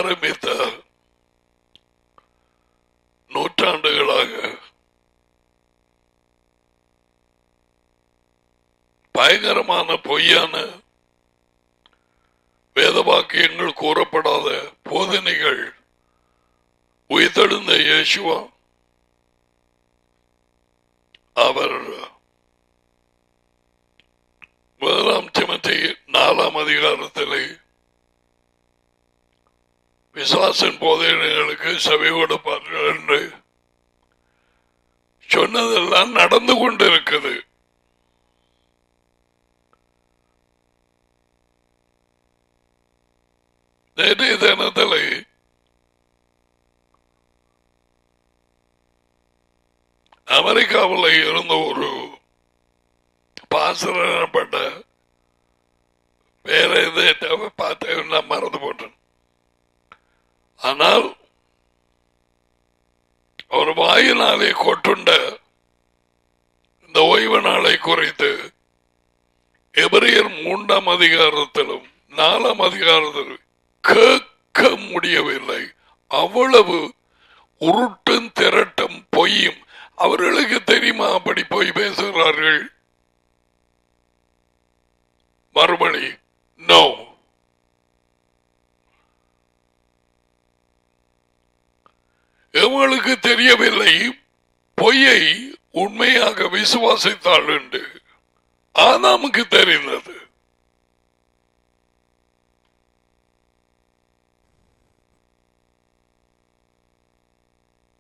ஆரம்பித்த நூற்றாண்டுகளாக பயங்கரமான பொய்யான வேதவாக்கியங்கள் கூறப்படாத போதனைகள் உயிர்த்தெழுந்த இயேசுவா அவர் 1 தீமோத்தேயு 4 அதிகாரத்திலே விசுவாசின் போதனைகளுக்கு செவி கொடுப்பார்கள் என்று சொன்னதெல்லாம் நடந்து கொண்டிருக்குது. நேற்றைய தினத்தில் அமெரிக்காவில் இருந்த ஒரு பாஸ்டர் எனப்பட்ட வேற எதை பார்த்தேன் நான் மறந்து போட்டேன். ஆனால் ஒரு வாயினாலே கொட்டுண்ட இந்த ஓய்வு நாளை குறித்து எபிரேயர் 3 அதிகாரத்திலும் 4 அதிகாரத்திலும் கேட்க முடியவில்லை. அவ்வளவு உருட்டும் திரட்டும் பொய்யும். அவர்களுக்கு தெரியுமா அப்படி பொய் பேசுகிறார்கள்? மறுபடி நோ. எவங்களுக்கு தெரியவில்லை பொய்யை உண்மையாக விசுவாசித்தாள் என்று. ஆதாமுக்கு தெரிந்தது.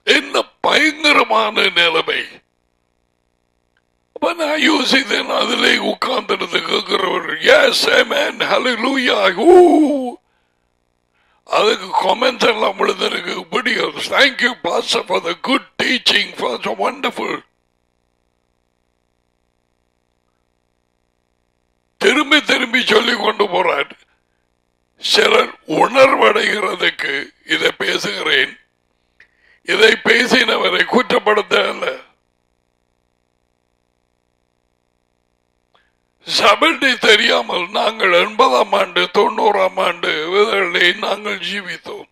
என்ன பயங்கரமான நிலைமை. நான் யோசித்தேன், அதிலே உட்கார்ந்து கேட்கிறவர் yes amen hallelujah அதுக்கு கமெண்ட்ஸ் எல்லாம் விழுந்திருக்கு. Thank you pastor for the good teaching, for so wonderful. திரும்பி திரும்பி சொல்லிக் கொண்டு போறார். சிலர் உணர்வடைகிறதுக்கு இதை பேசுகிறேன். இதை பேசினவரை குற்றப்படுத்த அல்ல. சபை தெரியாமல் நாங்கள் 80ஆம் ஆண்டு 90ஆம் ஆண்டு நாங்கள் ஜீவித்தோம்.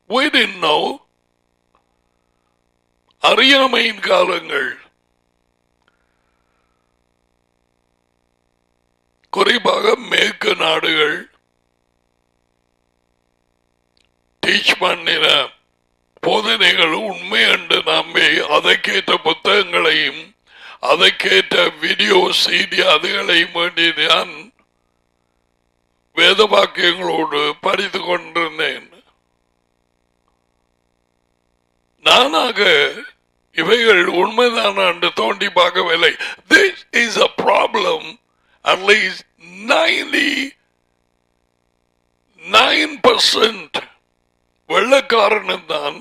We didn't know. அறியாமையின் காலங்கள். குறிப்பாக மேற்கு நாடுகள் டீச் பண்ணின போதனைகள் உண்மை என்று நம்பி அதற்கேற்ற புத்தகங்களையும் அதற்கேற்ற வீடியோ சிடி அதுகளையும் வேண்டி நான் வேத வாக்கியங்களோடு படித்து கொண்டிருந்தேன். நானாக இவைகள் உண்மைதான் என்று தோண்டி பார்க்கவில்லை. This is a problem. At least 99% வெள்ளக்காரன் தான்.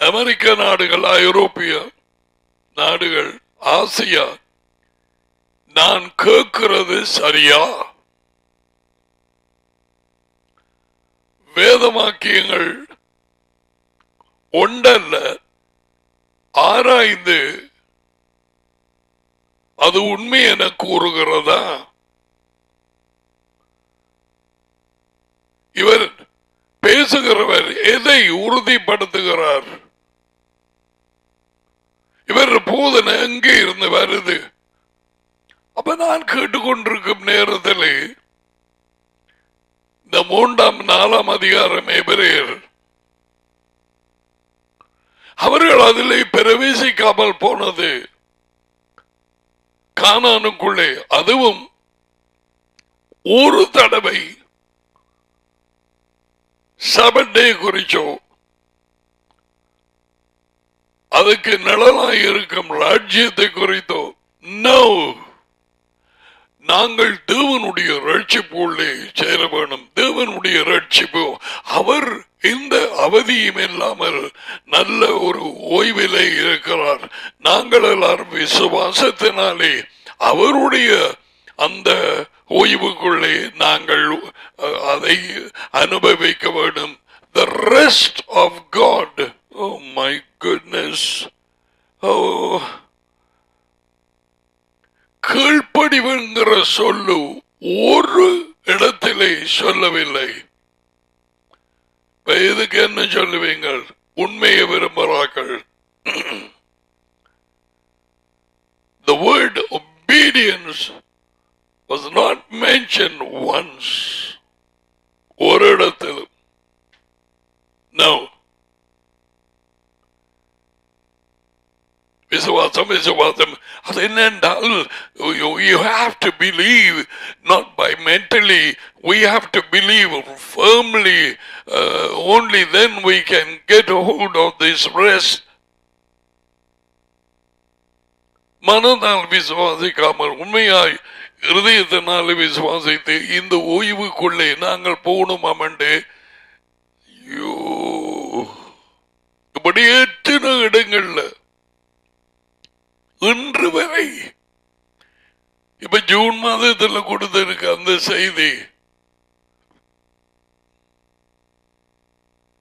அமெரிக்க நாடுகள், ஐரோப்பிய நாடுகள், ஆசியா. நான் கேட்கிறது சரியா? வேதவாக்கியங்கள் ஒன்றல்ல, ஆராய்ந்து அது உண்மை என கூறுகிறதா? இவர் பேசுகிறவர் எதை உறுதிப்படுத்துகிறார்? இவர் போதனை எங்கே இருந்து வருது? அப்ப நான் கேட்டுக்கொண்டிருக்கும் நேரத்தில் இந்த 3ஆம் 4ஆம் அதிகாரம் எபிரேயர் அவர்கள் அதிலே பிரவேசிக்காமல் போனது கானானுக்குள்ளே. அதுவும் ஒரு தடவை சபட்டே குறிச்சோ அதுக்கு நிழலாய் இருக்கும் ராஜ்யத்தை குறித்தோ நோ. நாங்கள் தேவனுடைய ரட்சிப்புள்ளே சேர வேணும். தேவனுடைய ரட்சிப்பு அவர் இந்த அவதியும் இல்லாமல் நல்ல ஒரு ஓய்விலே இருக்கிறார். நாங்கள் எல்லாரும் விசுவாசத்தினாலே அவருடைய அந்த ஓய்வுக்குள்ளே நாங்கள் அதை அனுபவிக்க வேண்டும். The rest of God. Oh my goodness. Oh, கீழ்ப்படிவுங்கிற சொல்லு ஒரு இடத்திலே சொல்லவில்லை. இதுக்கு என்ன சொல்லுவீங்கள்? உண்மையை விரும்புகிறார்கள். The word obedience was not mentioned once. ஒரு இடத்திலும். No. விசுவாசம் விசுவாசம் அது என்னென்றால் you have to believe not by mentally, we have to believe firmly, only then we can get a hold of this rest. மனதால் விசுவாசிக்காமல் உண்மையாய் இருதயத்தினால் விசுவாசித்து இந்த ஓய்வுக்குள்ளே நாங்கள் போகணுமாம் என்று இப்படி எத்தனை இடங்கள்ல இன்று வரை இப்ப ஜூன் மாதத்தில் கொடுத்திருக்க அந்த செய்தி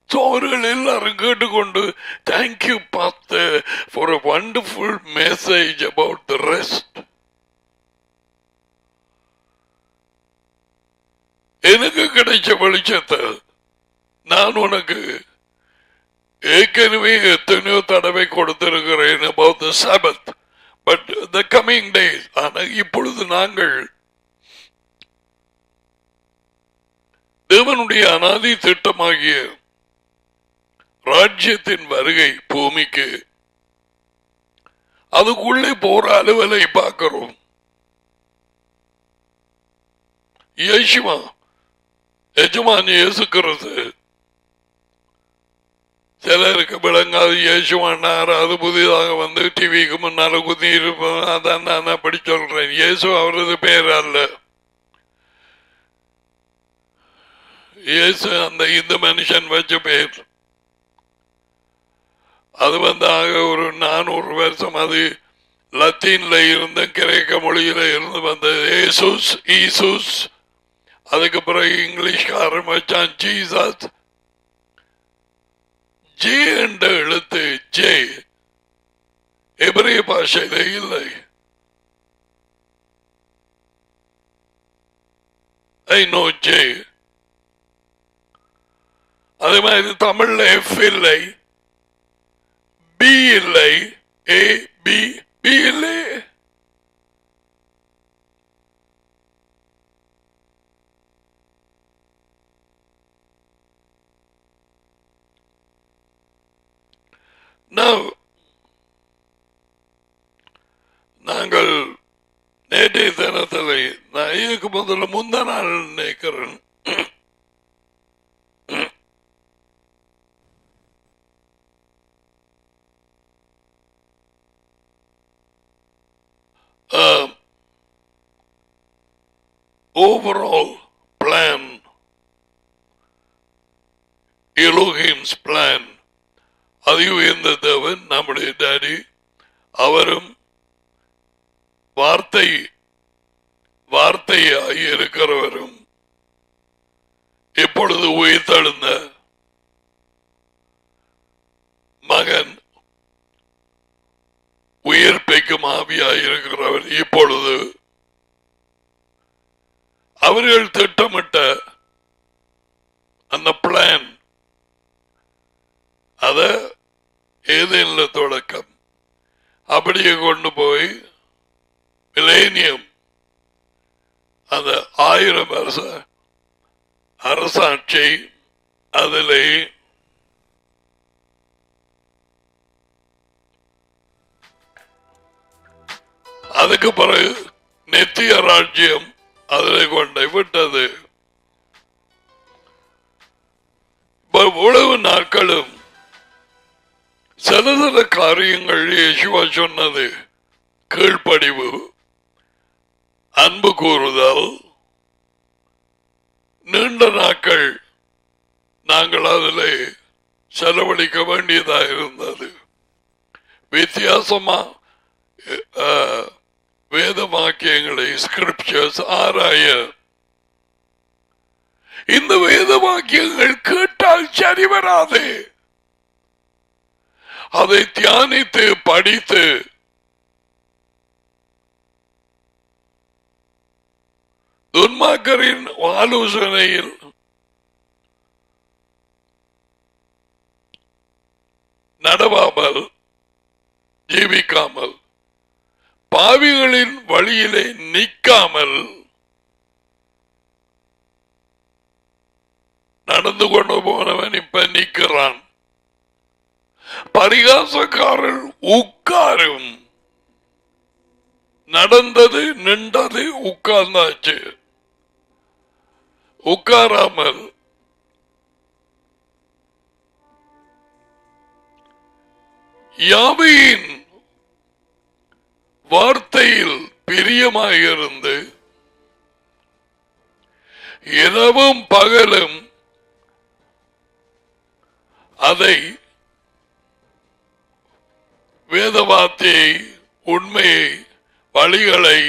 அவர்கள் எல்லாரும் கேட்டுக்கொண்டு தேங்க்யூ பார்த்த for a wonderful message about the rest. எனக்கு கிடைச்ச வெளிச்சத்தை நான் உனக்கு ஏற்கனவே எத்தனையோ தடவை கொடுத்திருக்கிறேன் about the Sabbath. But the coming days, ஆனால் இப்பொழுது நாங்கள் தேவனுடைய அநாதி திட்டமாகிய ராஜ்யத்தின் வருகை பூமிக்கு அதுக்குள்ளே போற அலுவலை பார்க்கிறோம். யேசுவா எஜமான் இயேசு கிறிஸ்து சிலருக்கு விளங்காது. இயேசுவானார் அது புதிதாக வந்து டிவிக்கு முன்னால குத்தி இருப்போம். அதான் நான் அப்படி சொல்றேன். இயேசு அவரது பேர் அல்ல. இயேசு அந்த இந்த மனுஷன் வச்ச பேர். அது வந்தாக ஒரு 400 வருஷம் அது லத்தீன்ல இருந்த கிரேக்க மொழியில இருந்து வந்தது ஏசுஸ் ஈசுஸ். அதுக்கு பிறகு இங்கிலீஷ்காரன் வச்சான் ஜீசஸ். ஜே என்ற எழுத்து ஜே எபிரேய பாஷையில இல்லை. I know J. அதே மாதிரி தமிழ்ல எஃப் இல்லை, பி இல்லை, ஏ பி பி இல்லை. நாங்கள் நேற்றைய தினத்தில் நான் இதுக்கு முதல்ல முந்த நாள் நினைக்கிறேன் overall plan, Elohim's plan, அதில் இந்த தேவன் நம்முடைய டாடி அவரும் வார்த்தையாகி இருக்கிறவரும் இப்பொழுது உயிர்த்தெழுந்த மகன் உயிர்ப்பிக்கும் ஆவியாய் இருக்கிறவர் இப்பொழுது அவர்கள் திட்டமிட்ட அந்த பிளான் அத ஏதேன்ல தொடக்கம் அப்படியே கொண்டு போய் மிலேனியம் அந்த 1000 வருஷ அரசாட்சி அதிலே அதுக்கு பிறகு நித்திய ராஜ்யம் அதிலே கொண்டு விட்டது. இவ்வளவு நாட்களும் சில சில காரியங்கள் இயேசுவா சொன்னது கீழ்ப்படிவு, அன்பு கூறுதல், நீண்ட நாட்கள் நாங்கள் அதிலே செலவழிக்க வேண்டியதாக இருந்தது. வித்தியாசமா வேத வாக்கியங்களை ஸ்கிரிப்சர்ஸ் ஆராய இந்த வேத வாக்கியங்கள் கேட்டால் சரி வராது. அதை தியானித்து படித்து துன்மார்க்கரின் ஆலோசனையில் நடவாமல் ஜீவிக்காமல் பாவிகளின் வழியிலே நிற்காமல் நடந்து கொண்டு போனவன் இப்ப நிற்கிறான். பரிகாசக்காரர் உட்காரும். நடந்தது நின்றது உட்கார்ந்தாச்சு. உட்காராமல் யாவையின் வார்த்தையில் பிரியமாயிருந்து இரவும் பகலும் அதை வேத வார்த்தையை, உண்மையை, வழிகளை,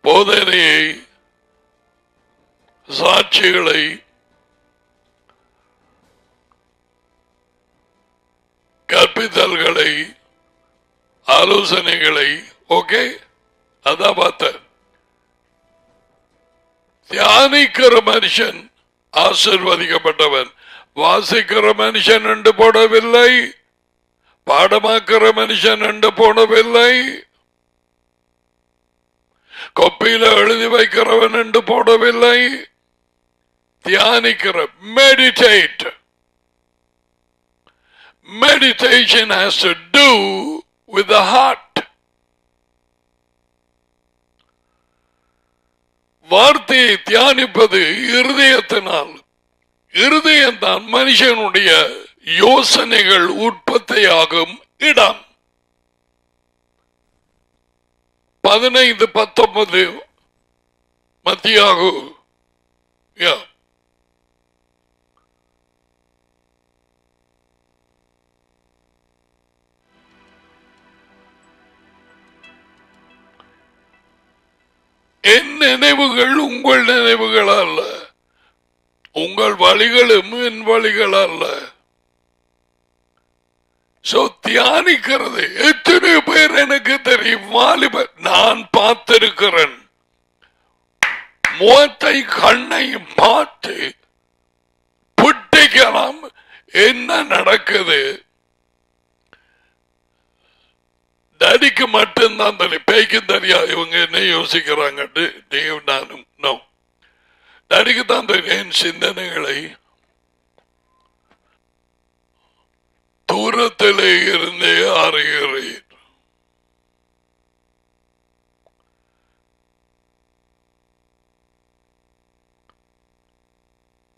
போதனையை, சாட்சிகளை கற்பித்தல்களை, ஆலோசனைகளை, ஓகே, அதான் பார்த்த தியானிக்கிற மனுஷன் ஆசீர்வதிக்கப்பட்டவன். வாசிக்கிற மனுஷன் என்று போடவில்லை, பாடமாக்கிற மனுஷன் என்று போடவில்லை, கொப்பியில எழுதி வைக்கிறவன் என்று போடவில்லை. தியானிக்கிற, meditate. Meditation has to do with the heart. வார்த்தையை தியானிப்பது இருதயத்தினால். இருதயம் தான் மனுஷனுடைய யோசனைகள் உற்பத்தியாகும் இடம். 15-19 மத்தியாகு என் நினைவுகள் உங்கள் நினைவுகள் அல்ல, உங்கள் வழிகளும் என் வழிகள் அல்ல. தியானிக்கிறது எத்தனை பேர் எனக்கு தெரியும். வாலிபர் நான் பார்த்திருக்கிறேன். முகத்தை கண்ணையும் பார்த்து புட்டிக்கலாம் என்ன நடக்குது. டேடிக்கு மட்டும்தான் தெரியும், பேய்க்கு தெரியாது இவங்க என்ன யோசிக்கிறாங்க. நானும் நோ, டேடிக்கு தான் தெரியும் என் சிந்தனைகளை. தூரத்திலே இருந்தே அறிகிறேன்.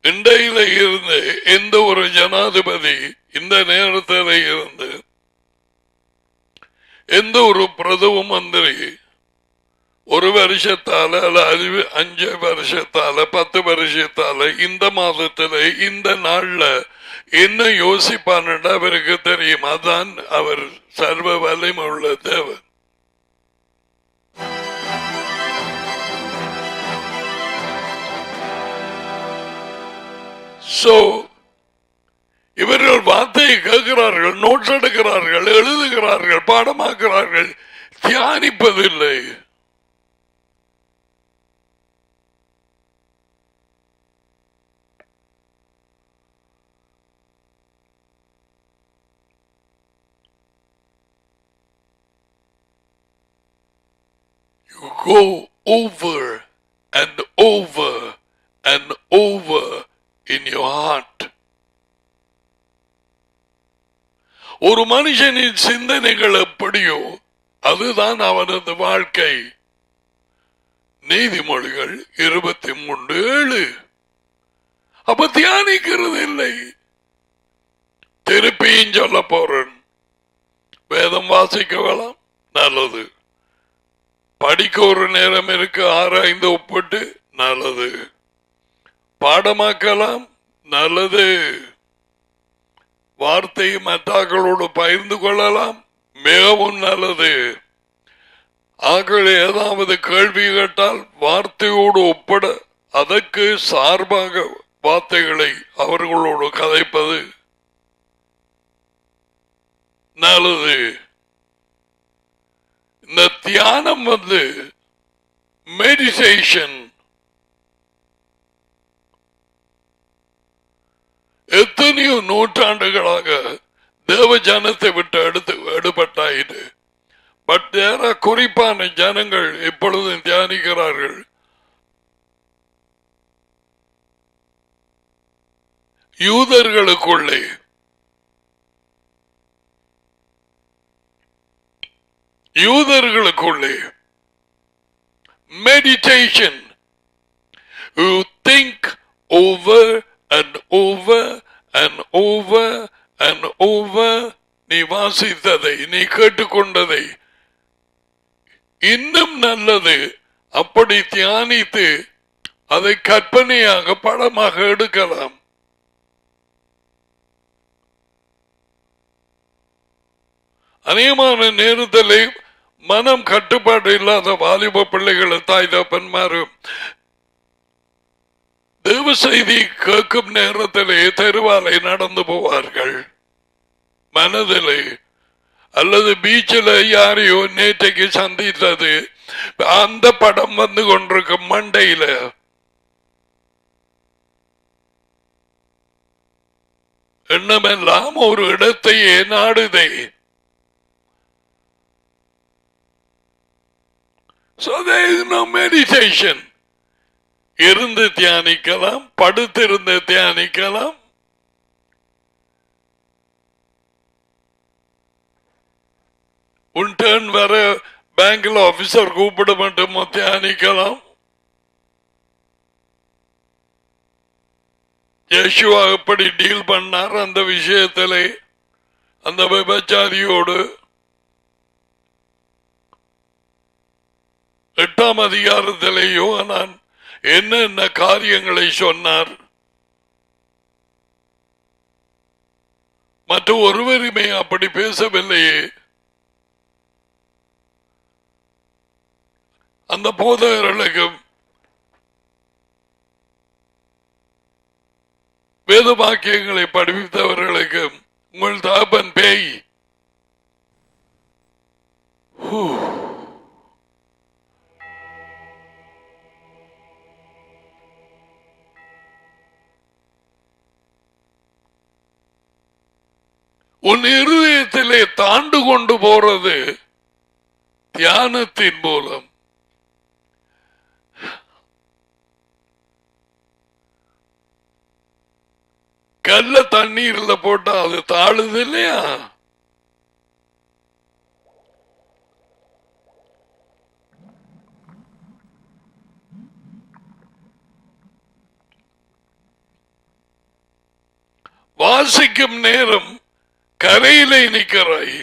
இண்டையில இருந்து எந்த ஒரு ஜனாதிபதி, இந்த நேரத்தில் இருந்து எந்த ஒரு பிரதம மந்திரி ஒரு வருஷத்தால அல்ல 5 வருஷத்தால 10 வருஷத்தால இந்த மாதத்துல இந்த நாள்ல என்ன யோசிப்பான்னு அவருக்கு தெரியும். அதான் அவர் சர்வ வலிமை உள்ள தேவன். இவர்கள் வார்த்தையை கேட்கிறார்கள், நோட்ஸ் எடுக்கிறார்கள், எழுதுகிறார்கள், பாடமாக்குறார்கள், தியானிப்பதில்லை. You go over and over and over in your heart. ஒரு மனுஷனின் சிந்தனைகள் எப்படியோ அதுதான் அவனது வாழ்க்கை. நீதிமொழிகள் 23:7. அப்ப தியானிக்கிறது இல்லை. திருப்பியும் சொல்ல போறேன், வேதம் வாசிக்க வேலாம், நல்லது. படிக்க ஒரு நேரம் இருக்கு, ஆராய்ந்து ஒப்பிட்டு, நல்லது. பாடமாக்கலாம், நல்லது. வார்த்தையை மற்றவர்களோடு பகிர்ந்து கொள்ளலாம், மிகவும் நல்லது. ஆக்கள் ஏதாவது கேள்வி கேட்டால் வார்த்தையோடு ஒப்பிட அதற்கு சார்பாக வார்த்தைகளை அவர்களோடு கதைப்பது நல்லது. இந்த தியானம் மெடிடேஷன் எத்தனையோ நூற்றாண்டுகளாக தேவ ஜனத்தை விட்டு எடுபட்டாயிரு. பட் குறிப்பான ஜனங்கள் இப்பொழுதும் தியானிக்கிறார்கள். யூதர்களுக்குள்ளே meditation, you think over and over and over and over. நீ வாசித்ததை, நீ கேட்டுக்கொண்டதை இன்னும் நல்லது அப்படி தியானித்து அதை கற்பனையாக படமாக எடுக்கலாம். அநேகமான நேரத்தில் மனம் கட்டுப்பாடு இல்லாத வாலிப பிள்ளைகளை தாய் தப்பன்மாரும் தேவ செய்தி கேட்கும் நேரத்திலே தெருவாலை நடந்து போவார்கள். மனதிலே அல்லது பீச்சில் யாரையோ நேற்றைக்கு சந்தித்தது அந்த படம் வந்து கொண்டிருக்கும் மண்டையில. எண்ணமெல்லாம் ஒரு இடத்தையே நாடுதே. So there is no meditation. இருந்து தியானிக்கலாம், படுத்திருந்து தியானிக்கலாம். உன் டர்ன் வர பேங்க்ல ஆபீசர் கூப்பிட மட்டும் தியானிக்கலாம். யேசுவா எப்படி டீல் பண்ணார் அந்த விஷயத்திலே அந்த விபச்சாரியோடு. 8ஆம் அதிகாரத்திலே யோவான் என்னென்ன காரியங்களை சொன்னார். மற்ற ஒருவருமே அப்படி பேசவில்லையே. அந்த போதகர்களுக்கும் வேத வாக்கியங்களை படித்தவர்களுக்கும் உங்கள் தகப்பன் பேய். உன் இருதயத்திலே தாண்டு கொண்டு போறது தியானத்தின் மூலம். கல்ல தண்ணீர்ல போட்டா அது தாழுது இல்லையா? வாசிக்கும் நேரம் கரையிலே நிற்கிறாய்.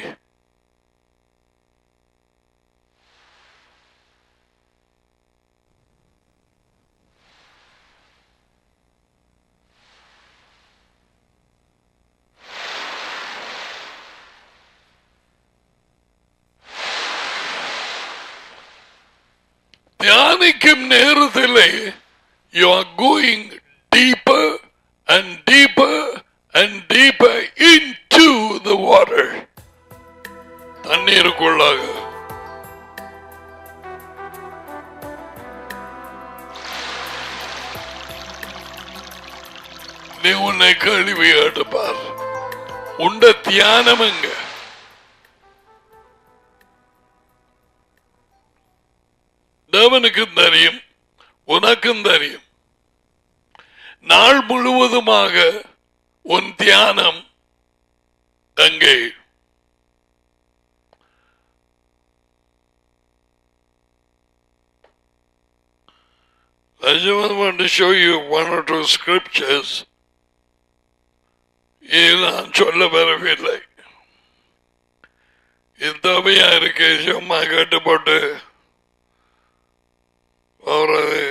தியானிக்கும் நேரத்திலே you are going deeper and deeper and deeper into the water. தண்ணீருக்குள்ளாக நீ உன்னை கழுவி எடுப்பார். உண்ட தியானம் எங்க? தேவனுக்கும் தெரியும், உனக்கும் தெரியும். நாள் முழுவதுமாக உன் தியானம் எங்கே? I just want to show you one or two scriptures. நான் சொல்ல வரவில்லை. இத்தவையா இருக்கு, சும்மா கேட்டு போட்டு அவரது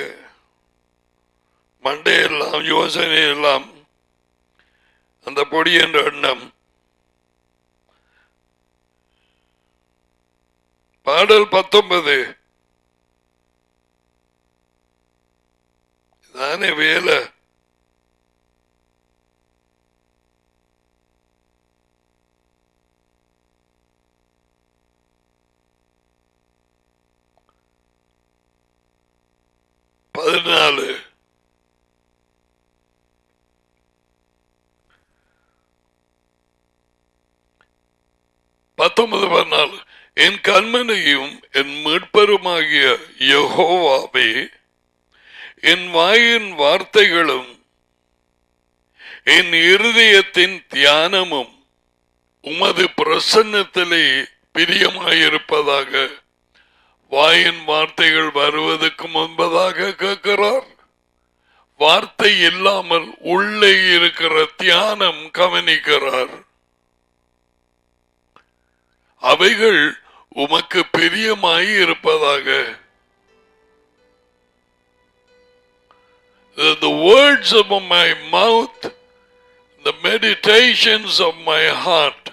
மண்டையெல்லாம் யோசனை எல்லாம் அந்த பொடி என்ற எண்ணம். பாடல் 19 தானே வேலை. 19 என் கண்மனையும் என் மீட்பருமாகிய யெகோவாவே, என் வாயின் வார்த்தைகளும் என் இருதயத்தின் தியானமும் உமது பிரசன்னத்திலே பிரியமாயிருப்பதாக. வாயின் வார்த்தைகள் வருவதற்கு முன்பதாக கேட்கிறார். வார்த்தை இல்லாமல் உள்ளே இருக்கிற தியானம் கவனிக்கிறார். அவைகள் உமக்கு பிரியமாய் இருப்பதாக. The words of my mouth, the meditations of my heart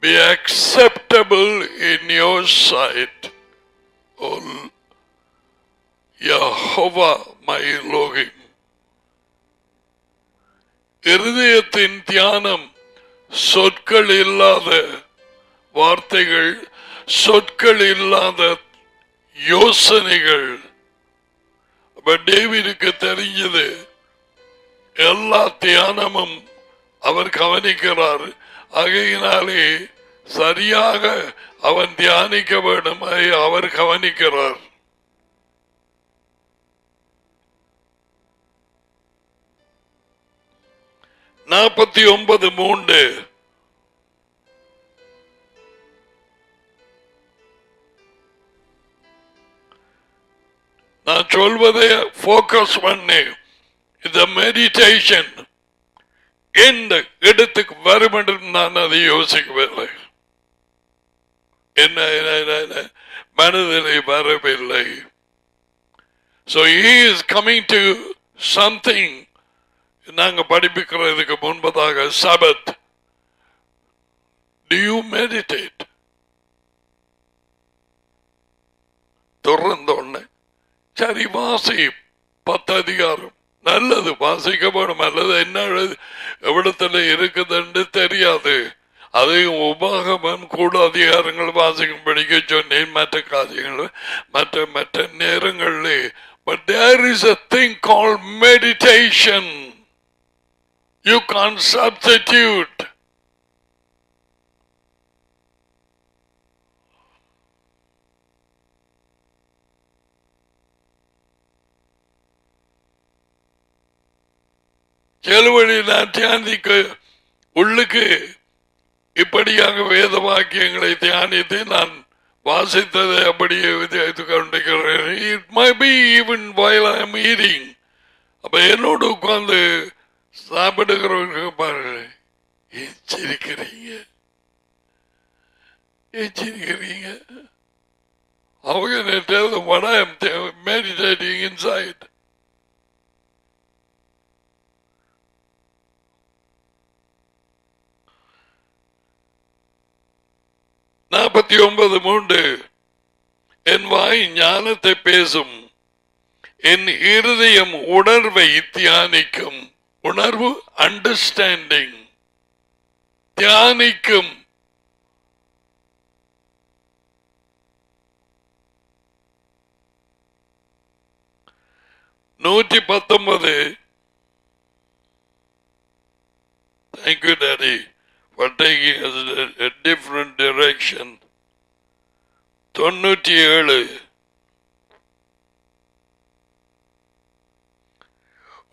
be acceptable in your sight, O Yehovah my Elohim. இருதயத்தின் தியானம், சொற்கள் இல்லாத வார்த்தைகள், சொற்கள் இல்லாத யோசனைகள். டேவிடுக்கு தெரிஞ்சது, எல்லா தியானமும் அவர் கவனிக்கிறார். ஆகையினாலே சரியாக அவன் தியானிக்க வேண்டும், அவர் கவனிக்கிறார். நாற்பத்தி 49:3 நான் சொல்வதை போக்கஸ் பண்ணி இந்த மெடிடேஷன் எந்த இடத்துக்கு வரும் என்று நான் அதை யோசிக்கவில்லை. என்ன மனதிலே வரவில்லை. So he is coming to something. நாங்க படிப்பிக்கிறதுக்கு முன்பதாக சபத். Do you meditate? தொடர்ந்த உடனே சரி வாசி 10 அதிகாரம் நல்லது வாசிக்கப்படும். அல்லது என்ன எவ்விடத்துல இருக்குதுன்னு தெரியாது. அதையும் உபாகமம் கூட அதிகாரங்கள் வாசிக்கும் படிக்க சொன்னேன், மற்ற காரியங்கள் மற்ற நேரங்களிலே. But there is a thing called meditation. You can't substitute. செலுவழி தியானிக்க உள்ளுக்கு இப்படியாக வேத வாக்கியங்களை தியானித்து நான் வாசித்ததை அப்படியே விதைத்து கொண்டிருக்கிறேன். It might be even while I am eating. அப்ப என்னோடு உட்கார்ந்து சாப்பிடுகிறவங்க பாருங்க, எச்சிருக்கிறீங்க. How can I tell them what I am meditating inside? நாற்பத்தி 49:3 என் வாய் ஞானத்தை பேசும், என் இருதயம் உணர்வை தியானிக்கும். உணர்வு அண்டர்ஸ்டாண்டிங், தியானிக்கும். நூற்றி 19. Thank you, Daddy, for taking us a different direction. 97.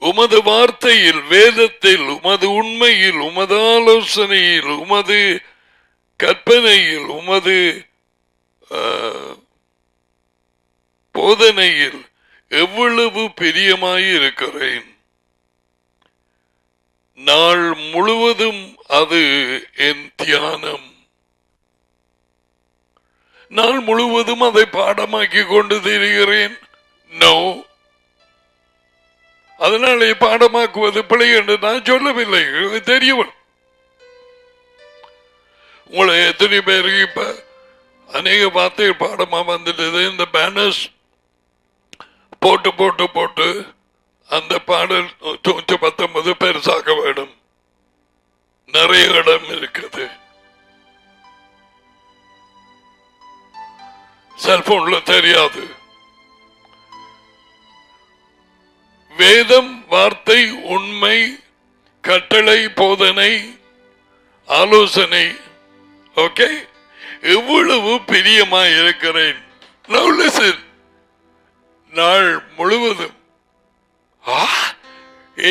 உமது வார்த்தையில், வேதத்தில், உமது உண்மையில், உமது ஆலோசனையில், உமது கற்பனையில், உமது போதனையில் எவ்வளவு பிரியமாயிருக்கிறேன். நாள் முழுவதும் அது என் தியானம். நாள் முழுவதும் அதை பாடமாக்கி கொண்டு திரிகிறேன். நோ, அதனாலே பாடமாக்குவது பிழை என்று நான் சொல்லவில்லை, தெரியும். உங்களை எத்தனை பேருக்கு இப்ப அநேக வார்த்தை பாடமா வந்துட்டது. இந்த பேனர்ஸ் போட்டு போட்டு போட்டு அந்த பாடல் 119 பெருசாக்க வேண்டும். நிறைய இடம் இருக்குது. செல்போன்ல தெரியாது. வேதம், வார்த்தை, உண்மை, கட்டளை, போதனை, ஆலோசனை. ஓகே, எவ்வளவு பிரியமாய் இருக்கிறேன். Now listen. நாள் முழுவதும்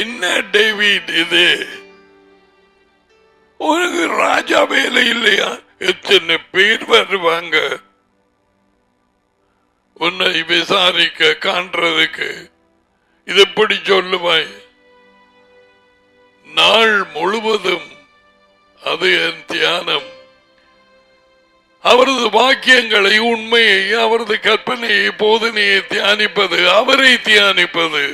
என்ன டேவிட் இது, உனக்கு ராஜா வேலை இல்லையா? எத்தனை பேர் வருவாங்க உன்னை விசாரிக்க காண்றதுக்கு, இது எப்படி சொல்லுவாய்? நாள் முழுவதும் அது என் தியானம். அவரது வாக்கியங்களை, உண்மையை, அவரது கற்பனையை, போதனையை தியானிப்பது, அவரை தியானிப்பது.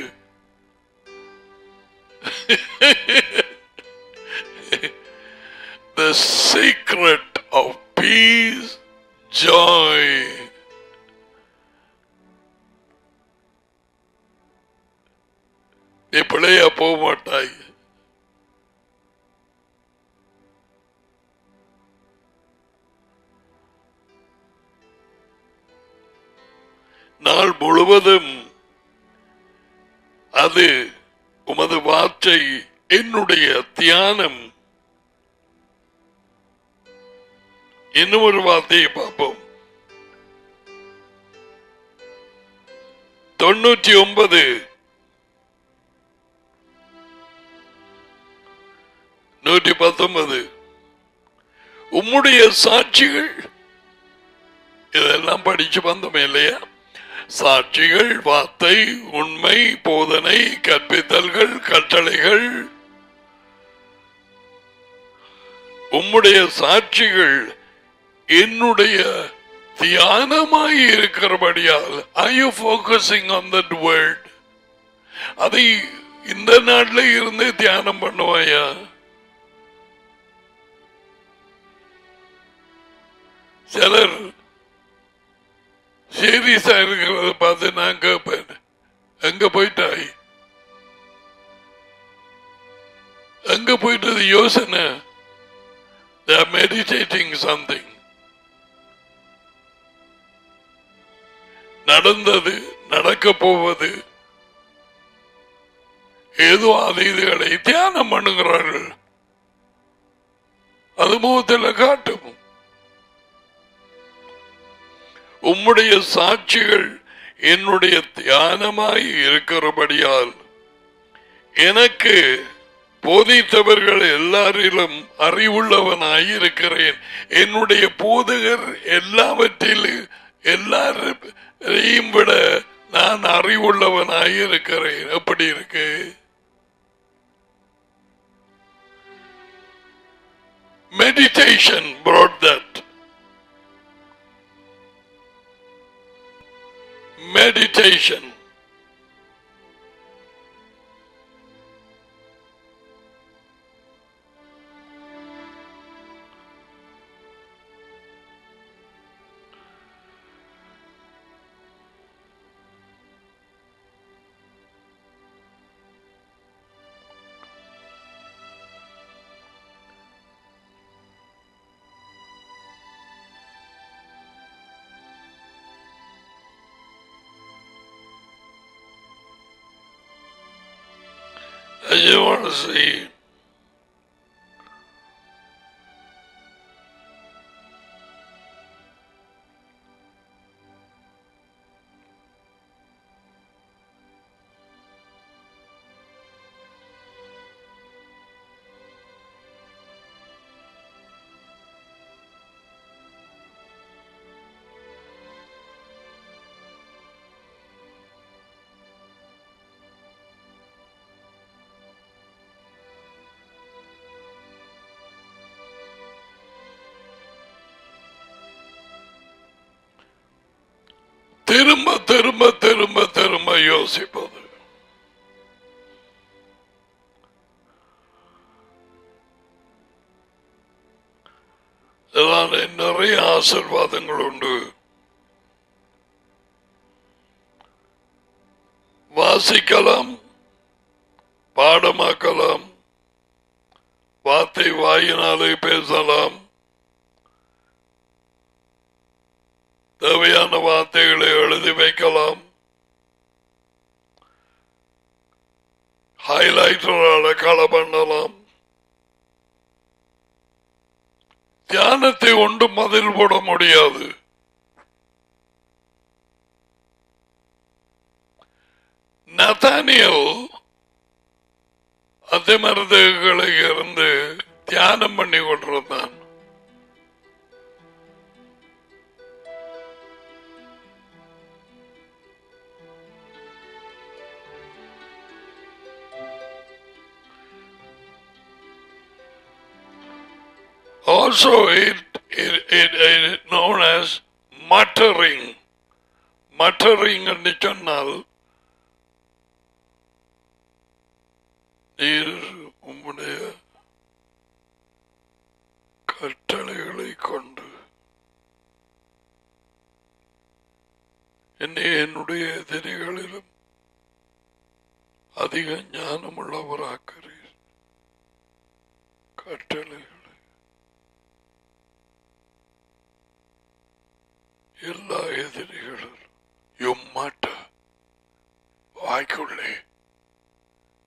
The secret of peace, joy. நீ பிழையா போக மாட்டாய். நாள் முழுவதும் அது உமது வார்த்தை என்னுடைய தியானம். இன்னும் ஒரு வார்த்தையை பார்ப்போம். 99 119 உம்முடைய சாட்சிகள், இதெல்லாம் படிச்சு வந்தோமே இல்லையா? சாட்சிகள், வார்த்தை, உண்மை, போதனை, கற்பித்தல்கள், கட்டளைகள். உம்முடைய சாட்சிகள் என்னுடைய தியானமாய் இருக்கிறபடியால். Are you focusing on that word? அதை இந்த நாட்டில் இருந்து தியானம் பண்ணுவாயா? சிலர் சீரியஸா இருக்கிறத பார்த்து நான் கேட்பேன், எங்க போயிட்டாய், எங்க போயிட்டது யோசனை? They are meditating something. நடந்தது, நடக்க போவது, ஏதோ அது இதுகளை தியானம் பண்ணுகிறார்கள். அது முகத்தில் காட்டும். உம்முடைய சாட்சிகள் என்னுடைய தியானமாய் இருக்கிறபடியால் எனக்கு போதித்தவர்கள் எல்லாரிலும் அறிவுள்ளவனாயிருக்கிறேன். என்னுடைய போதகர் எல்லாவற்றிலும் எல்லாரையும் விட நான் அறிவுள்ளவனாயிருக்கிறேன். எப்படி இருக்கு? Meditation brought that. Meditation. I just want to see. திரும்ப திரும்ப திரும்ப திரும்ப யோசிப்பது. இதனால நிறைய ஆசீர்வாதங்கள் உண்டு. வாசிக்கலாம், பாடமாக்கலாம், வார்த்தை வாயினாலே பேசலாம், தேவையான வார்த்தைகளை எழுதி வைக்கலாம், ஹைலைட்டரால கள பண்ணலாம், தியானத்தை ஒன்றும் மதில் போட முடியாது. நதானியல் அத்திமரத்துகளை இருந்து தியானம் பண்ணி கொண்டிருந்தான். Also, it known as muttering. Muttering என்று சொன்னால் நீர் உம்முடைய கட்டளைகளை கொண்டு என்னுடைய எதிரிகளிலும் அதிக ஞானமுள்ளவராக்கிறீர். கட்டளைகளை எல்லா எதிரிகளும் எம்மாட்ட வாய்க்குள்ளே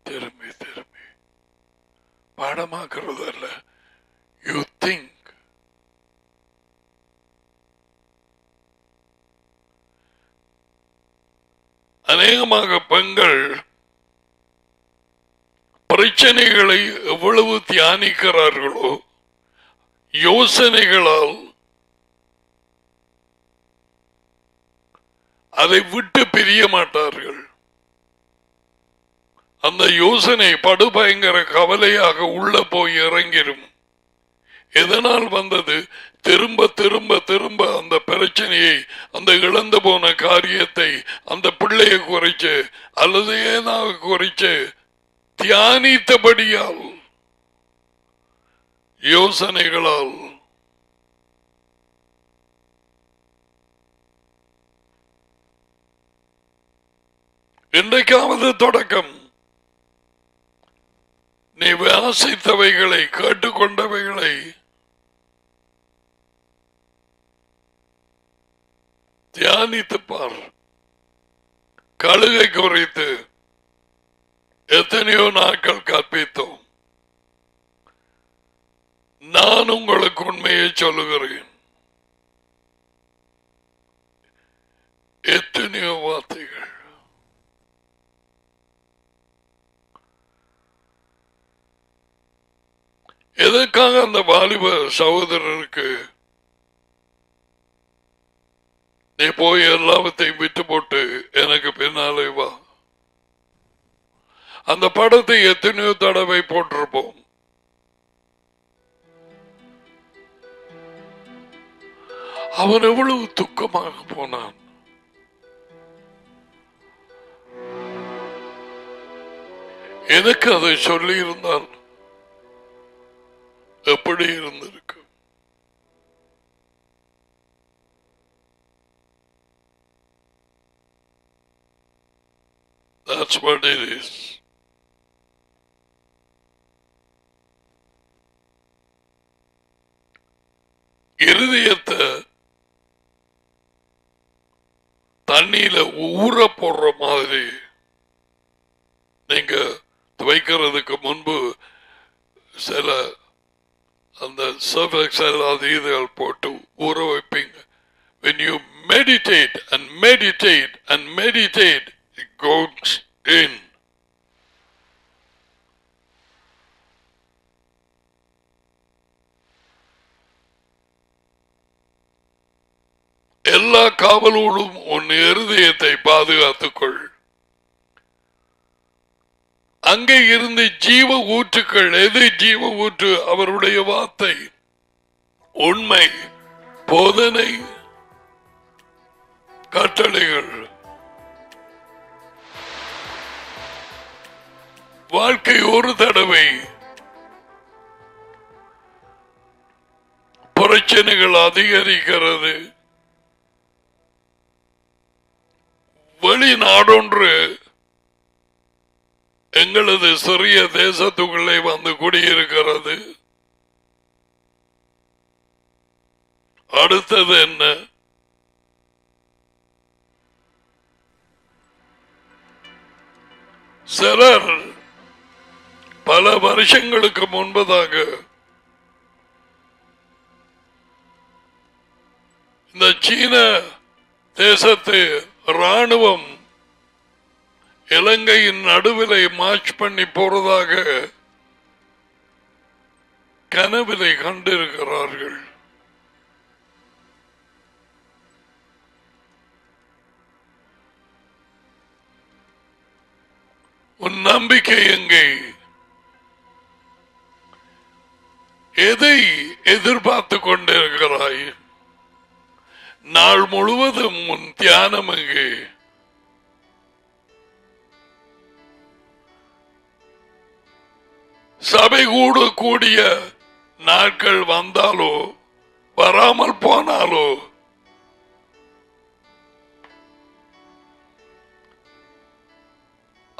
திரும்பி திரும்பி பாடமாக்குறது அல்ல. You think. அநேகமாக பெண்கள் பிரச்சனைகளை எவ்வளவு தியானிக்கிறார்களோ யோசனைகளால் அதை விட்டு பிரிய மாட்டார்கள். அந்த யோசனை படுபயங்கர கவலையாக உள்ள போய் இறங்கிடும். எதனால் வந்தது? திரும்ப திரும்ப திரும்ப அந்த பிரச்சனையை, அந்த இழந்து போன காரியத்தை, அந்த பிள்ளையை குறைச்சு அல்லது ஏதாவது குறைச்சு தியானித்தபடியால், யோசனைகளால். இன்றைக்காவது தொடக்கம். நீ வாசித்தவைகளை, கேட்டுக்கொண்டவைகளை தியானித்து பார். கழுகை குறித்து எத்தனையோ நாட்கள் கற்பித்தோம். நான் உங்களுக்கு உண்மையை சொல்லுகிறேன். எத்தனையோ வார்த்தைகள். எதற்காக அந்த வாலிப சகோதரருக்கு நீ போய் எல்லாவற்றையும் விட்டு போட்டு எனக்கு பின்னாலே வா? அந்த படத்தை எத்தனையோ தடவை போட்டிருப்போம். அவன் எவ்வளவு துக்கமாக போனான். எனக்கு அதை சொல்லி இருந்தால் எப்படி இருந்திருக்கு? That's what it is. இருதயத்தை தண்ணியில ஊற போடுற மாதிரி நீங்க துவைக்கிறதுக்கு முன்பு சில அந்த சர்ஃபெக்சல் அது இதுகள் போட்டு ஊற வைப்பீங்க. When you meditate and meditate and meditate, it goes in. எல்லா காவலோடும் உன் இருதயத்தை பாதுகாத்துக்கொள். அங்கே இருந்து ஜீவ ஊற்றுக்கள். எது ஜீவ ஊற்று? அவருடைய வார்த்தை, உண்மை, போதனை, கட்டளைகள். வாழ்க்கை ஒரு தடவை பிரச்சனைகள் அதிகரிக்கிறது. வெளிநாடொன்று எங்களது சிறிய தேசத்துக்குள்ளே வந்து குடியிருக்கிறது. அடுத்தது என்ன? சிலர் பல வருஷங்களுக்கு முன்பதாக சீன தேசத்து ராணுவம் இலங்கையின் நடுவிலை மார்ச் பண்ணி போறதாக கனவிலை கண்டிருக்கிறார்கள். உன் நம்பிக்கை எங்கே? எதை எதிர்பார்த்து கொண்டிருக்கிறாய்? நாள் முழுவதும் உன் தியானம் எங்கே? சபை கூடக்கூடிய நாட்கள் வந்தாலோ வராமல் போனாலோ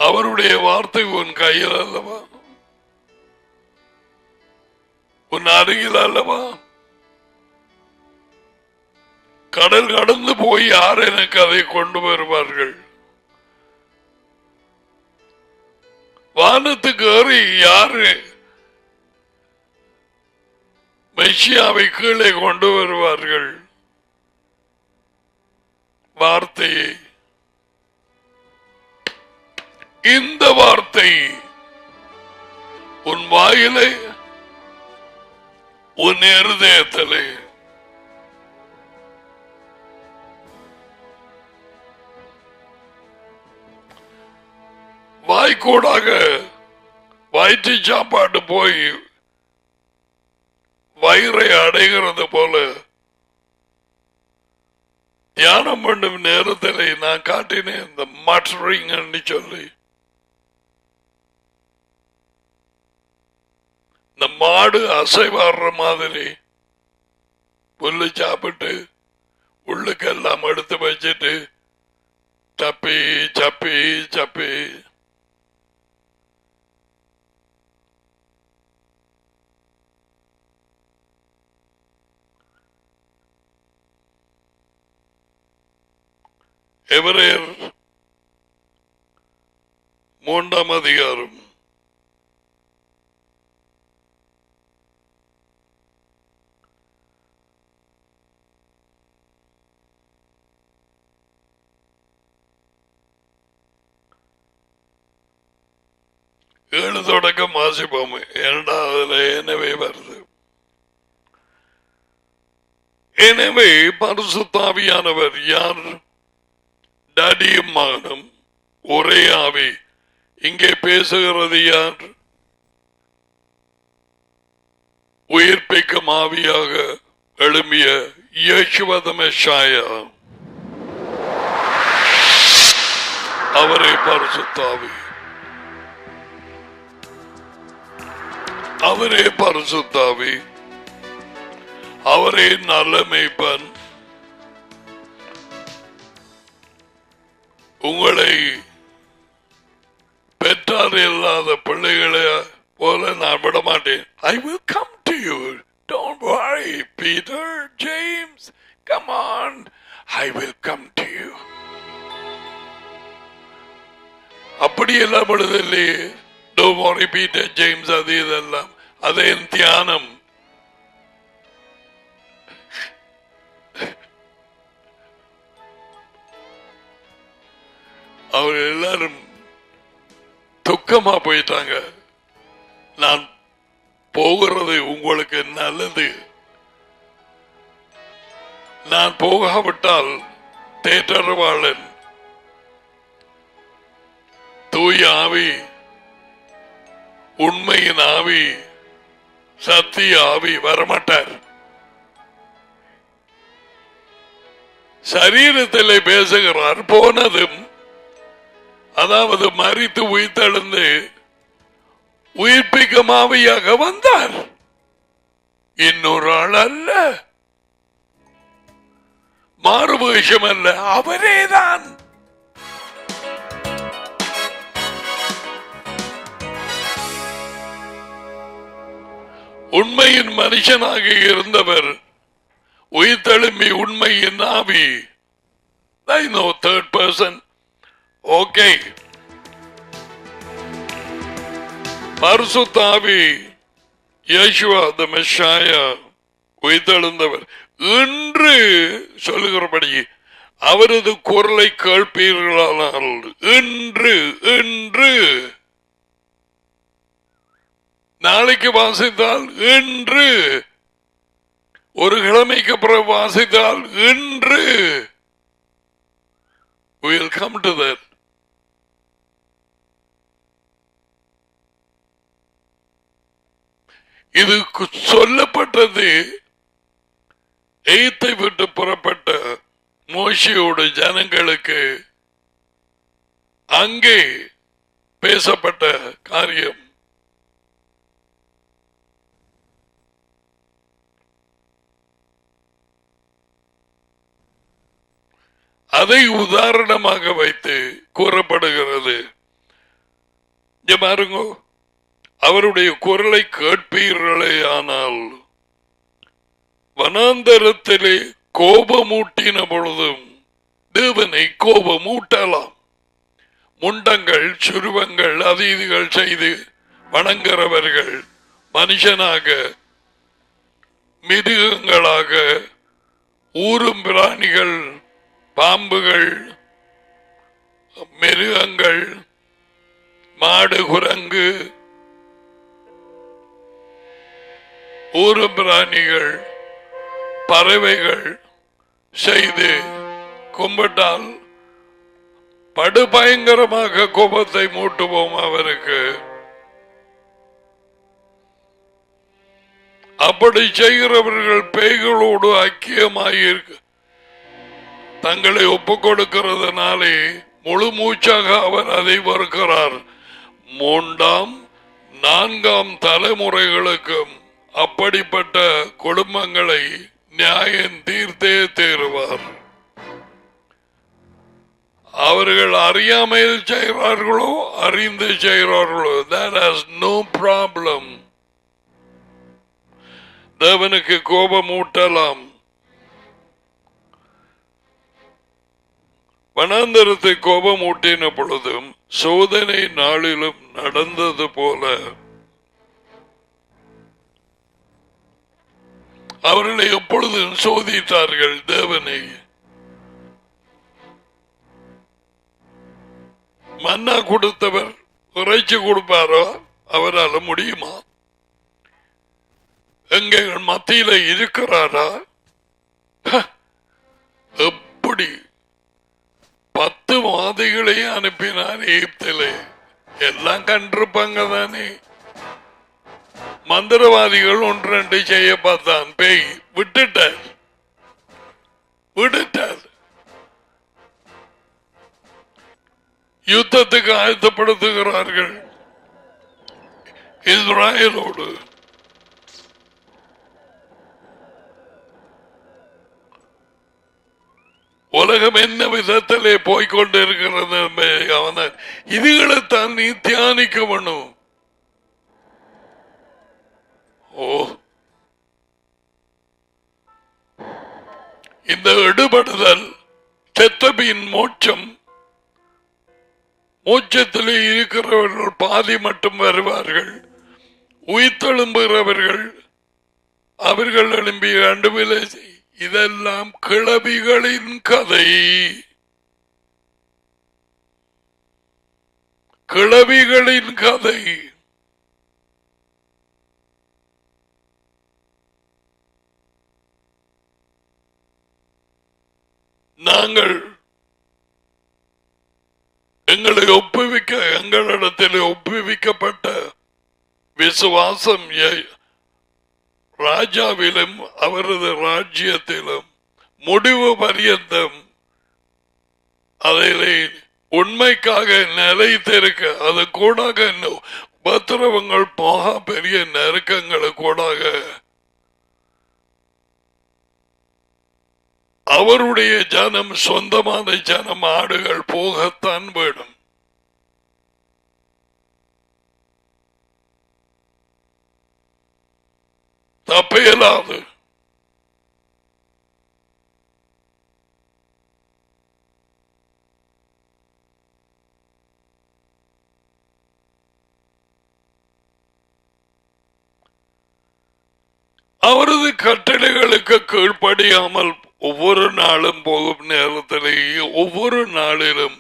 அவருடைய வார்த்தை உன் கையில் அல்லவா, உன் அருகில் அல்லவா? கடல் கடந்து போய் யார் எனக்கு அதை கொண்டு வருவார்கள்? வானத்துக்கு ஏறி யாரு மெஷியாவை கீழே கொண்டு வருவார்கள்? வார்த்தையை, இந்த வார்த்தை உன் வாயிலே, உன் இருதயத்திலே. வாய்க்கூடாக வயிற்று சாப்பாடு போய் வயிறை அடைகிறது போல தியானம் பண்ணும் நேரத்தில் நான் காட்டினேன் இந்த மட்டரிங் சொல்லி. இந்த மாடு அசைவாடுற மாதிரி புல்லு சாப்பிட்டு உள்ளுக்கு எல்லாம் எடுத்து வச்சுட்டு சப்பி சப்பி சப்பி. எபிரேயர் 3ஆம் அதிகாரம் 7 தொடக்கம் வாசிப்போம். 2வது எனவே வருது. எனவே பரிசுத்த ஆவியானவர் யார்? டாடியும் மகனும் ஒரே ஆவி. இங்கே பேசுகிறது யார்? உயிர்ப்பிக்கும் ஆவியாக எழும்பிய யேசுவ மெஷியா. அவரே பரிசுத்த ஆவி, அவரே பரிசுத்த ஆவி, அவரே நல்ல மேய்ப்பன். உங்களை பெற்றார் இல்லாத பிள்ளைகளை போல நான் விட மாட்டேன். I will come to you. Don't worry, Peter, James, come on. I will come to you. அப்படியெல்லாம் விடுதல்லையே. Don't worry, Peter, James, அது இதெல்லாம் அதே தியானம். அவர் எல்லாரும் துக்கமா போயிட்டாங்க. நான் போகிறது உங்களுக்கு நல்லது. நான் போகாவிட்டால் தேற்றவாளன் தூய ஆவி, உண்மையின் ஆவி, சத்திய ஆவி வரமாட்டார். சரீரத்திலே பேசுகிறார். போனதும் அதாவது மரித்து உயிர்த்தெழுந்து உயிர்ப்பிக்கும் ஆவியாக வந்தார். இன்னொரு ஆள் அல்ல, மாறுவேஷம் அல்ல, அவரேதான். உண்மையின் மனுஷனாக இருந்தவர் உயிர்த்தெழும்பி உண்மையின் ஆவி. I know third person. Okay. பரிசுத்த ஆவி யேசுவா தி மெஷியா உயிர்த்தெழுந்தவர். என்று சொல்லுகிறபடி அவரது குரலை கேட்பீர்களானால் என்று என்று நாளைக்கு வாசித்தால் என்று ஒரு கிழமைக்கு பிறகு வாசித்தால் என்று we'll come to that. இது சொல்லப்பட்டது எய்த்தை விட்டு புறப்பட்ட மோசேயோட ஜனங்களுக்கு அங்கே பேசப்பட்ட காரியம். அதை உதாரணமாக வைத்து கூறப்படுகிறது. பாருங்க, அவருடைய குரலை கேட்பீர்களே ஆனால் வனாந்தரத்திலே கோபமூட்டின பொழுதும் தேவனை கோபமூட்டலாம். முண்டங்கள் சுருவங்கள் அதீதிகள் செய்து வணங்குறவர்கள் மனுஷனாக மிருகங்களாக ஊரும் பிராணிகள் பாம்புகள் மிருகங்கள் மாடு குரங்கு ஊரும் பிராணிகள் பறவைகள் செய்து கும்பிட்டால் படுபயங்கரமாக கோபத்தை மூட்டுவோம் அவருக்கு. அப்படி செய்கிறவர்கள் பேய்களோடு ஐக்கியமாயிருக்க தங்களை ஒப்புக் கொடுக்கிறதுனாலே முழு மூச்சாக அவர் அதை வருகிறார். 3ஆம் 4ஆம் தலைமுறைகளுக்கும் அப்படிப்பட்ட குடும்பங்களை நியாயம் தீர்த்தே தேறுவார். அவர்கள் அறியாமையில் செய்கிறார்களோ அறிந்து செய்கிறார்களோ, that has no problem. தேவனுக்கு கோபம் ஊட்டலாம். வனாந்தரத்தை கோபம் ஊட்டின பொழுதும் சோதனை நாளிலும் நடந்தது போல அவர்களை எப்பொழுதும் சோதித்தார்கள். தேவனை மன்னா கொடுத்தவர் இறைச்சி கொடுப்பாரோ? அவரால் முடியுமா? எங்கள் மத்தியில இருக்கிறாரா? எப்படி 10 வாதிகளை அனுப்பினார் எகிப்திலே. எல்லாம் கண்டிருப்பாங்க தானே. மந்திரவாதிகள் 1-2 செய்ய பார்த்தான். பேய் விட்டுட்டார். யுத்தத்துக்கு ஆயத்தப்படுத்துகிறார்கள் இஸ்ராயலோடு. உலகம் என்ன விதத்திலே போய்கொண்டிருக்கிறது அவன இதுகளைத்தான் நீ தியானிக்க வேணும். ஓ, இந்த எடுபடுதல் செத்தபின் மோட்சம். மோட்சத்திலே இருக்கிறவர்கள் பாதி மட்டும் வருவார்கள். உயிர்த்தெழும்புகிறவர்கள் அவர்கள் எழும்பிய அண்டுவிலை. இதெல்லாம் கிளவிகளின் கதை. கிளவிகளின் கதை. நாங்கள் எங்களை ஒப்புவிக்க எங்களிடத்தில் ஒப்புவிக்கப்பட்ட விசுவாசம் ராஜாவிலும் அவரது ராஜ்யத்திலும் முடிவு பரியந்தம் அதிலே உண்மைக்காக நிலைத்திருக்க, அது கூடாக பத்திரவங்கள் போக பெரிய நெருக்கங்களை கூடாக அவருடைய ஜனம், சொந்தமான ஜனம் ஆடுகள் போகத்தான் வேணும். தப்பையலாது. அவரது கட்டளைகளுக்கு கீழ்ப்படியாமல் ஒவ்வொரு நாளும் போகும் நேரத்திலேயே ஒவ்வொரு நாளிலும்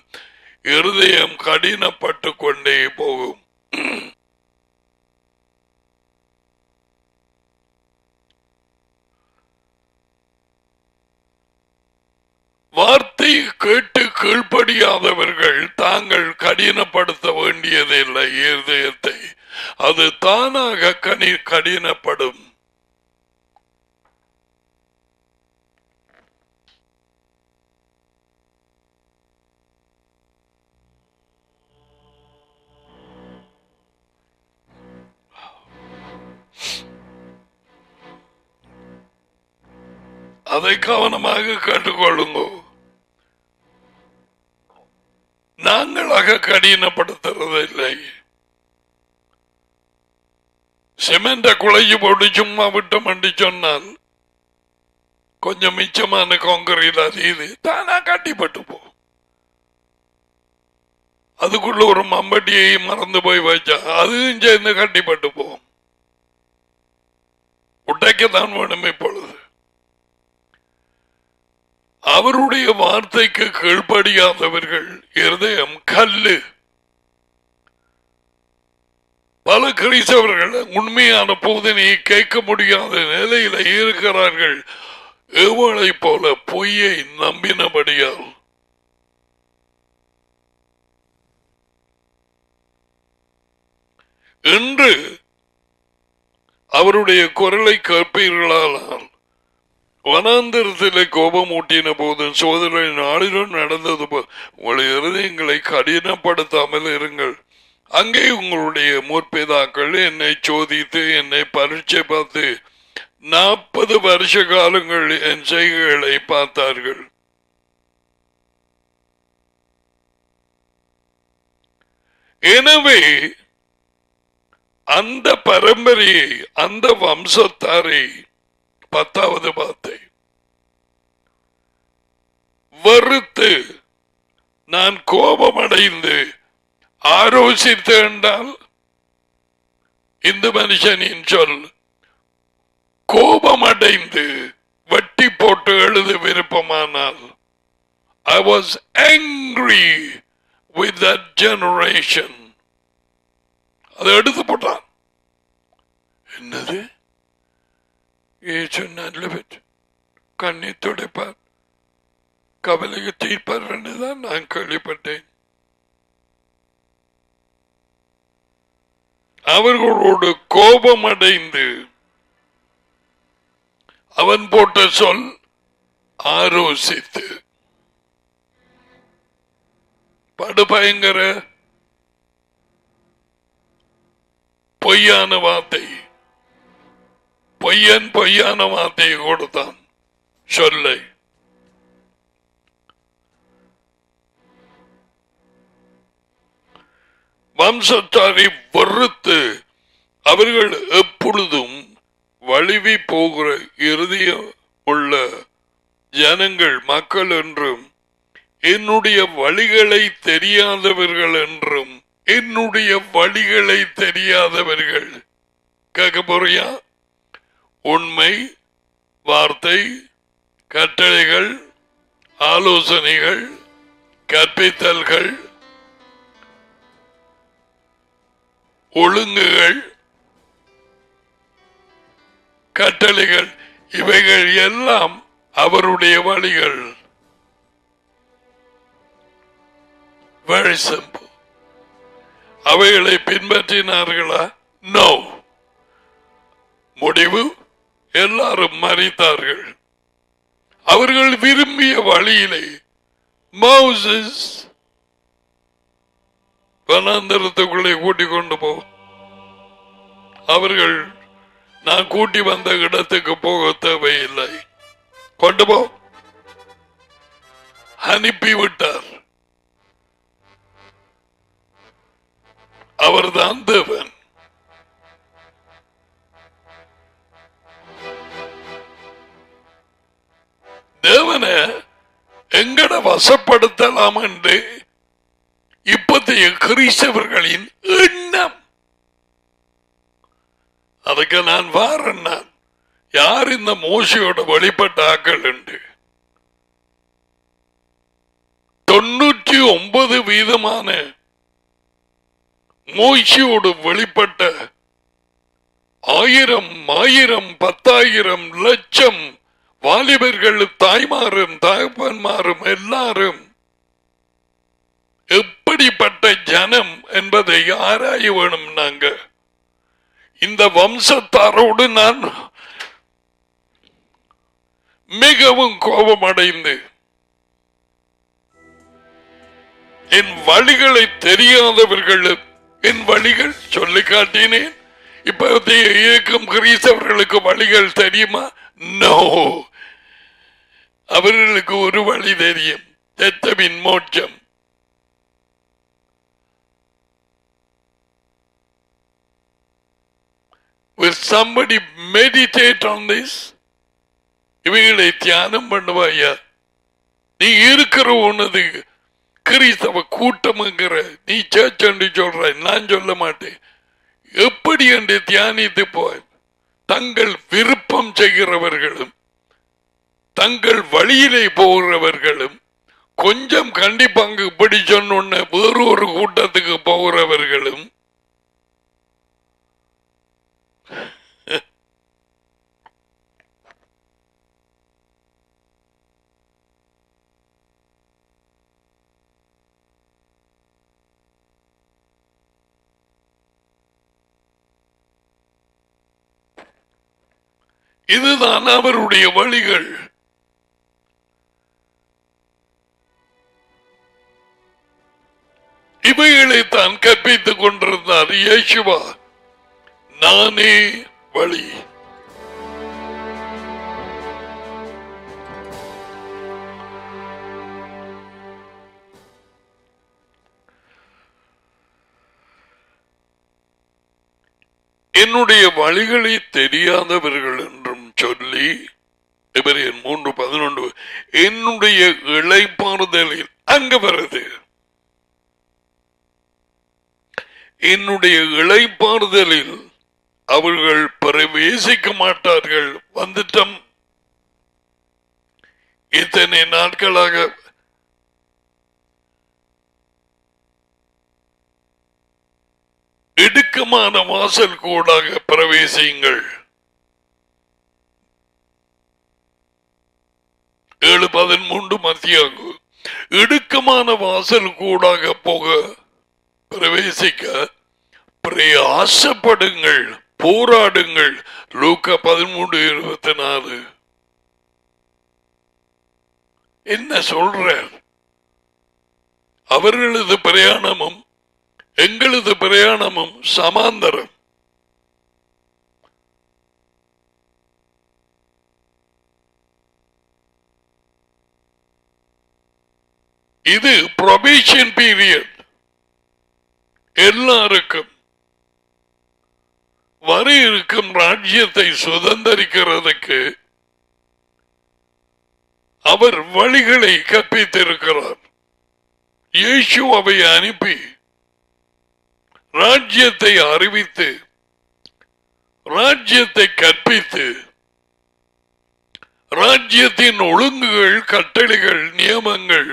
இருதயம் கடினப்பட்டு கொண்டே போகும். வார்த்தை கேட்டு கீழ்ப்படியாதவர்கள் தாங்கள் கடினப்படுத்த வேண்டியதில்லை இருதயத்தை, அது தானாக கடினப்படும். அதை கவனமாக கேட்டுக்கொள்ளுங்க. நாங்களாக கடினப்படுத்துறதில்லை. சிமெண்ட குழைஞ்சு போட்டு சும்மா விட்டோம் என்று சொன்னால் கொஞ்சம் மிச்சமான கான்கிரீட் அது இது தானா கட்டிப்பட்டு போ. அதுக்குள்ள ஒரு மம்பட்டியை மறந்து போய் வச்சா அதுவும் சேர்ந்து கட்டிப்பட்டு போகும். உடைக்கத்தான் வேணும். இப்பொழுது அவருடைய வார்த்தைக்கு கீழ்ப்படியாதவர்கள் இருதயம் கல்லு. பல கிறிஸ்தவர்கள் உண்மையான போதனையை கேட்க முடியாத நிலையில இருக்கிறார்கள், எவளை போல பொய்யை நம்பினபடியால். என்று அவருடைய குரலை கேட்பீர்களானால் வனாந்தரத்திலே கோபம் ஊட்டின போது சோதனை நாளிலும் நடந்தது போல் உங்களுடைய இருதயங்களை கடினப்படுத்தாமல் இருங்கள். அங்கே உங்களுடைய முற்பிதாக்கள் என்னை சோதித்து என்னை பரீட்சை பார்த்து 40 வருஷ காலங்கள் என் செய்கைகளை பார்த்தார்கள். எனவே அந்த பரம்பரையை, அந்த வம்சத்தாரை, 10வது வார்த்தை, வெறுத்து நான் கோபமடைந்து ஆலோசித்து என்றால் இந்த மனுஷனின் சொல் கோபமடைந்து வட்டி போட்டு எழுத விருப்பமானால் I was angry with that generation. அதை எடுத்து போட்டான். என்னது ஏசு நல்லவர், கண்ணை துடைப்பார், கவலையை தீர்ப்பார் என்றுதான் நான் கேள்விப்பட்டேன். அவர்களோடு கோபமடைந்து அவன் போட்ட சொல் ஆலோசித்து. படுபயங்கர பொய்யான வார்த்தை, பொய்யான வார்த்தையை கொடுத்தான் சொல்லை. வம்சத்தாரை வெறுத்து அவர்கள் எப்பொழுதும் வழுவி போகிற இருதயம் உள்ள ஜனங்கள், மக்கள் என்றும், என்னுடைய வழிகளை தெரியாதவர்கள் என்றும், என்னுடைய வழிகளை தெரியாதவர்கள். கேட்க போறியா? உண்மை, வார்த்தை, கட்டளைகள், ஆலோசனைகள், கற்பித்தல்கள், ஒழுங்குகள், கட்டளைகள், இவைகள் எல்லாம் அவருடைய வழிகள். Very simple. அவைகளை பின்பற்றினார்களா? No. முடிவு, எல்லாரும் மரித்தார்கள். அவர்கள் விரும்பிய வழியிலே மோசஸ் வனாந்தரத்துக்குள்ளே கூட்டிக் கொண்டு போ, அவர்கள் நான் கூட்டி வந்த இடத்துக்கு போக தேவையில்லை, கொண்டு போ, அனுப்பிவிட்டார். அவர்தான் தேவன். தேவனை எங்கட வசப்படுத்தலாம் என்று இப்பத்தைய கிறிஸ்தவர்களின் எண்ணம். அதுக்கு நான் வாரன். யார் இந்த மோசையோட வழிபட்ட ஆக்கள் உண்டு? 99% மோசையோடு வெளிப்பட்ட 1000, 1000, 10,000, லட்சம் வாலிபர்கள், தாய்மாரும் தகப்பன்மாரும் எல்லாரும் எப்படிப்பட்ட ஜனம் என்பதை ஆராய வேணும். நாங்க இந்த வம்சத்தாரோடு நான் மிகவும் கோபமடைந்து என் வழிகளை தெரியாதவர்கள் என் வழிகள் சொல்லி காட்டினேன். இப்ப இயக்கம் கிறிஸ்தவர்களுக்கு வழிகள் தெரியுமா? நோ. அவர்களுக்கு ஒரு வழி தெரியும், ரத்தமின் மோட்சம். Will somebody meditate on this? இவைகளை தியானம் பண்ணுவாயா? நீ இருக்கிற உனது கிறிஸ்தவ கூட்டம்ங்கிற நீ சர்ச் என்று சொல்ற, நான் சொல்ல மாட்டேன். எப்படி என்று தியானித்து போய் தங்கள் விருப்பம் செய்கிறவர்களும் தங்கள் வழியிலே போகிறவர்களும் கொஞ்சம் கண்டிப்பாங்க இப்படி சொன்ன வேறு ஒரு கூட்டத்துக்கு போகிறவர்களும் இதுதான் அவருடைய வழிகள். இவைகளை தான் கற்பித்துக் கொண்டிருந்தார் இயேசுவா. நானே வழி. என்னுடைய வழிகளை தெரியாதவர்கள் என்றும் சொல்லி எபிரேயர் 3:11 என்னுடைய இளைப்பாறுதலில் அங்க வருது. என்னுடைய இளைப்பாறுதலில் அவர்கள் பிரவேசிக்க மாட்டார்கள். வந்துட்டம் இத்தனை நாட்களாக இடுக்கமான வாசல் கூடாக பிரவேசியுங்கள். 7:13 மத்தியாகு. இடுக்கமான வாசல் கூடாக போக பிரவேசிக்க பிரயாசப்படுங்கள், போராடுங்கள். லூக்கா 13:24. என்ன சொல்றார்? அவர்களது பிரயாணமும் எங்களது பிரயாணமும் சமாந்தரம். இது ப்ரொபேஷன் பீரியட். எல்லாருக்கும் வர இருக்கும் ராஜ்யத்தை சுதந்திரிக்கிறதுக்கு அவர் வழிகளை கற்பித்திருக்கிறார். இயேசுவை அனுப்பி ராஜ்யத்தை அறிவித்து ராஜ்யத்தை கற்பித்து ராஜ்யத்தின் ஒழுங்குகள், கட்டளைகள், நியமங்கள்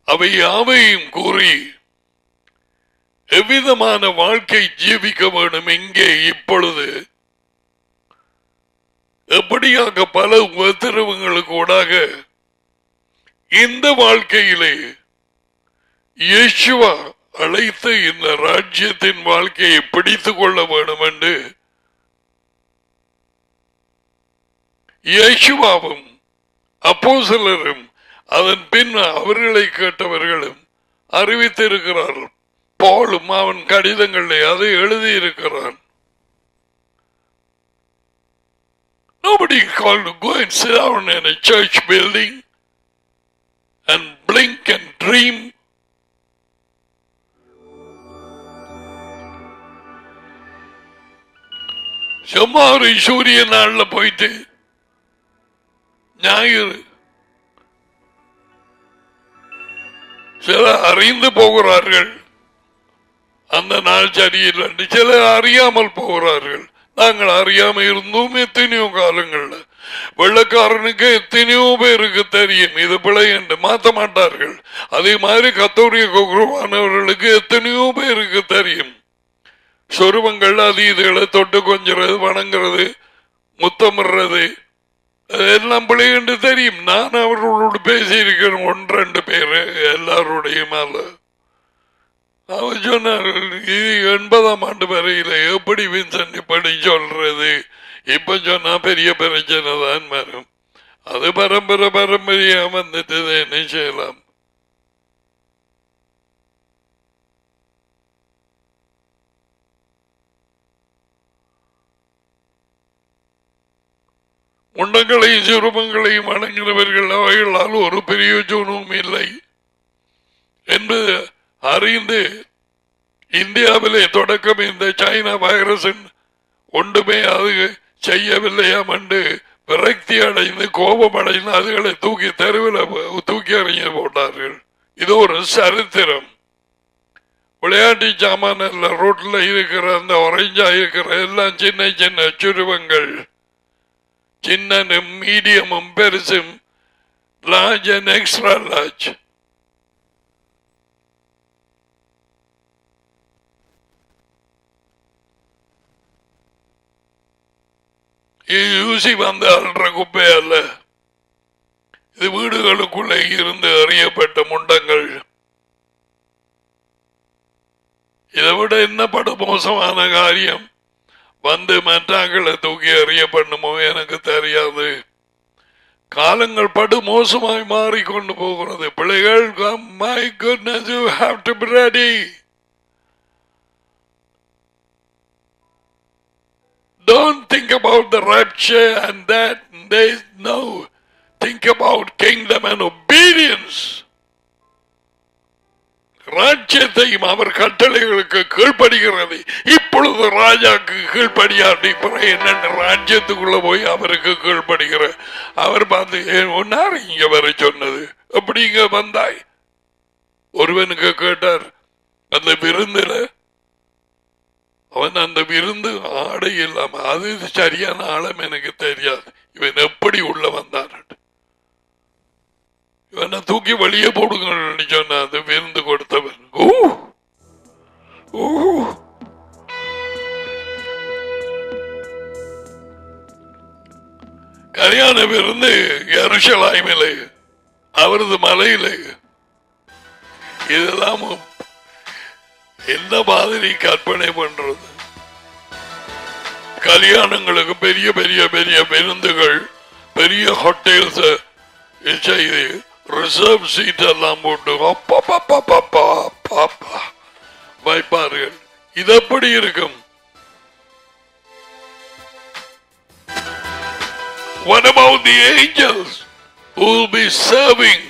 அவை யாவையும் கூறி எவ்விதமான வாழ்க்கை ஜீவிக்க வேண்டும், இங்கே இப்பொழுது எப்படியாக பல உத்தரவுகளுக்கு ஊடாக இந்த வாழ்க்கையிலே இயேசுவா அழைத்து இந்த ராஜ்யத்தின் வாழ்க்கையை பிடித்துக் கொள்ள வேண்டும் என்று இயேசுவாவும் அப்போஸ்தலரும் அதன் பின் அவர்களை கேட்டவர்களும் அறிவித்திருக்கிறார். பவுலும் அவன் கடிதங்களை அதை எழுதியிருக்கிறான். Nobody called to go and sit down in a church building and blink and dream. செவ்வாறு சூரிய நாள்ல போயிட்டு ஞாயிறு சில அறிந்து போகிறார்கள், அந்த நாள் சரியில்லை. சில அறியாமல் போகிறார்கள். நாங்கள் அறியாம இருந்தோம் எத்தனையோ காலங்கள்ல. வெள்ளக்காரனுக்கு எத்தனையோ பேருக்கு தெரியும் இது பிழை என்று மாற்ற மாட்டார்கள். அதே மாதிரி கத்தோலிக்க குருவானவர்களுக்கு எத்தனையோ பேருக்கு தெரியும். சொருவங்கள் அதீதுகளை தொட்டு கொஞ்சறது, வணங்குறது, முத்தமிடுறது எல்லாம் பிழை என்று தெரியும். நான் அவர்களோடு பேசியிருக்கிறேன் 1-2 பேரு எல்லாருடைய மேல. அவர் சொன்னார்கள் இது 80ஆம் ஆண்டு வரையில எப்படி வின்சென்ட் இப்படி சொல்றது, இப்ப சொன்னா பெரிய பிரச்சனை தான் வரும். அது பரம்பரையா வந்துட்டு என்ன செய்யலாம். முண்டங்களையும் சிறுமங்களையும் வணங்கினவர்கள் அவைகளால் ஒரு பிரயோஜனமும் இல்லை என்பது அறிந்து இந்தியாவிலே தொடக்கம் இந்த சைனா வைரஸின் ஒன்றுமே அது செய்யவில்லையாம் என்று விரக்தி அடைந்து கோபம் அடைந்து அதுகளை தூக்கி தெருவில் தூக்கி அறிஞ்சு போட்டார்கள். இது ஒரு சரித்திரம். விளையாட்டு சாமான ரோட்ல இருக்கிற அந்த ஒரேஞ்சா இருக்கிற எல்லாம் சின்ன சின்ன சுருவங்கள், சின்ன மீடியமும் பெருசும், லார்ஜ் அண்ட் எக்ஸ்ட்ரா லார்ஜ். யூசி வந்த அல்ற குப்பை அல்ல, இது வீடுகளுக்குள்ளே இருந்து அறியப்பட்ட முண்டங்கள். இதை விட என்ன படு மோசமான காரியம் வந்து மற்றாக்களை தூக்கி அறியப்படணுமோ எனக்கு தெரியாது. காலங்கள் படு மோசமாய் மாறிக்கொண்டு போகிறது. பிள்ளைகள், my goodness, you have to be ready. Don't think about the rapture and that. There's no. Think about kingdom and obedience. ராஜ்யத்தையும் அவர் கட்டளைகளுக்கு கீழ்படுகிறது. இப்பொழுது ராஜாக்கு கீழ்படியாட்டி என்ன ராஜ்யத்துக்குள்ள போய் அவருக்கு கீழ்படுகிற அவர் பார்த்து ஒன்னார் இங்க வர சொன்னது அப்படி இங்க வந்தாய். ஒருவனுக்கு கேட்டார் அந்த விருந்துல, அவன் அந்த விருந்து ஆடை இல்லாம, அது சரியான ஆழம் எனக்கு தெரியாது, இவன் எப்படி உள்ள வந்தான், இவனை தூக்கி வெளியே போடுங்கன்னு சொன்ன அந்த விருந்து கொடுத்தவன். கல்யாண விருந்து எருசலேமிலே அவரது மலையிலே. இதெல்லாம் எந்த மாதிரி கற்பனை பண்றது? கல்யாணங்களுக்கு பெரிய பெரிய பெரிய விருந்துகள், பெரிய ஹோட்டல்ஸ் செய்து ரிசர்வ் சீட் எல்லாம் போட்டு வைப்பார்கள். இது எப்படி இருக்கும்? What about the angels who will be serving?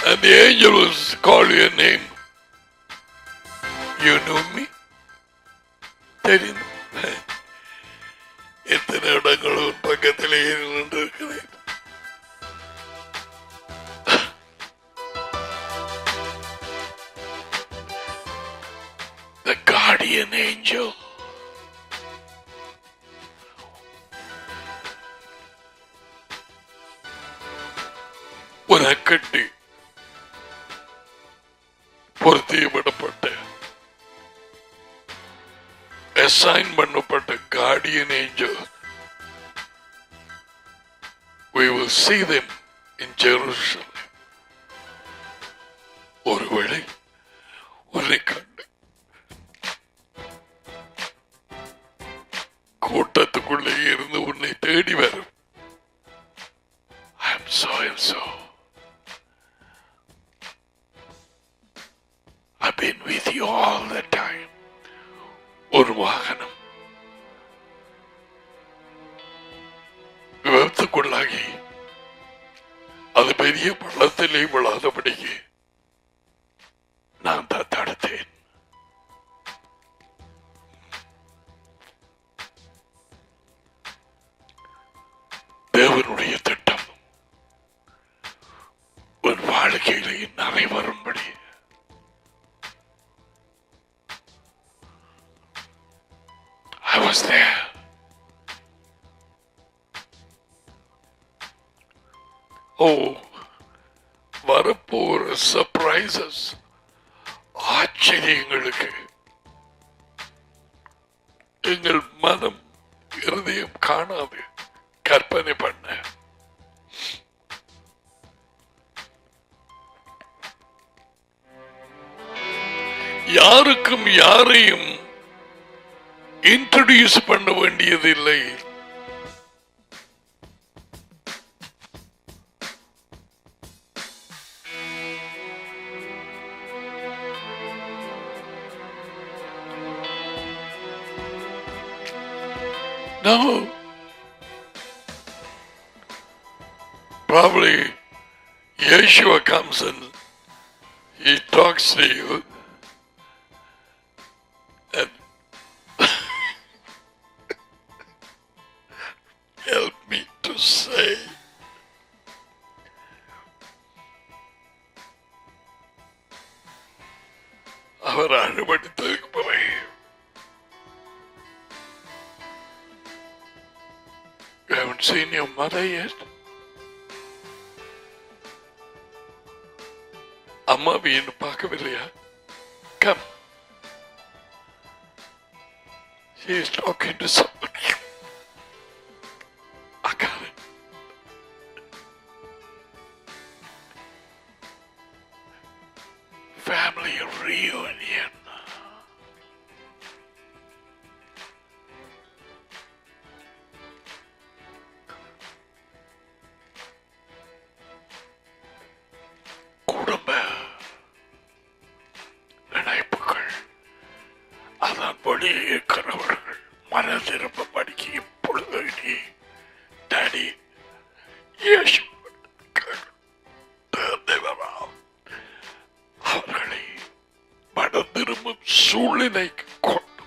And the angel will call your name. You know me? தெரியும். எத்தனை இடங்களும் பக்கத்திலே இருக்கிறேன். The guardian angel. உனக்கட்டி பொருத்திவிடப்பட்ட assign பண்ணப்பட்ட guardian angel. We will see them in Jerusalem. ஒருவேளை உன்னை கண்டு கூட்டத்துக்குள்ளே இருந்து உன்னை தேடி வரும். I am so and so. I've been with you all the time. ஒரு வாகனம் விபத்துக்குள்ளாகி அது பெரிய பள்ளத்திலே விழாதபடிக்கு நான் தான் தடுத்தேன். தேவனுடைய திட்டம் உன் வாழ்க்கையிலே நிறை வரும்படி I was there. வரப்போற சர்ப்ரைசஸ், ஆச்சரியங்களுக்கு எங்கள் மனம் இருதயம் காணாது கற்பனை பண்ண. யாருக்கும் யாரையும் இன்ட்ரோடியூஸ் பண்ண வேண்டியதில்லை. No. Probably Yeshua comes and he talks to you and help me to say அவர் அனுமதித்ததுக்கு பிறகு you haven't seen your mother yet? அம்மா வீணு பார்க்கவில்லையா? Come. She is talking to somebody. I got it. Family reunion. குடும்ப இணைப்புகள், அதான் வெளியே இருக்கிறவர்கள் மனதிரும்ப படிக்க இப்பொழுது நீ டாடி அவர்களை மனதிரும்பும் சூழ்நிலைக்கு கொண்டு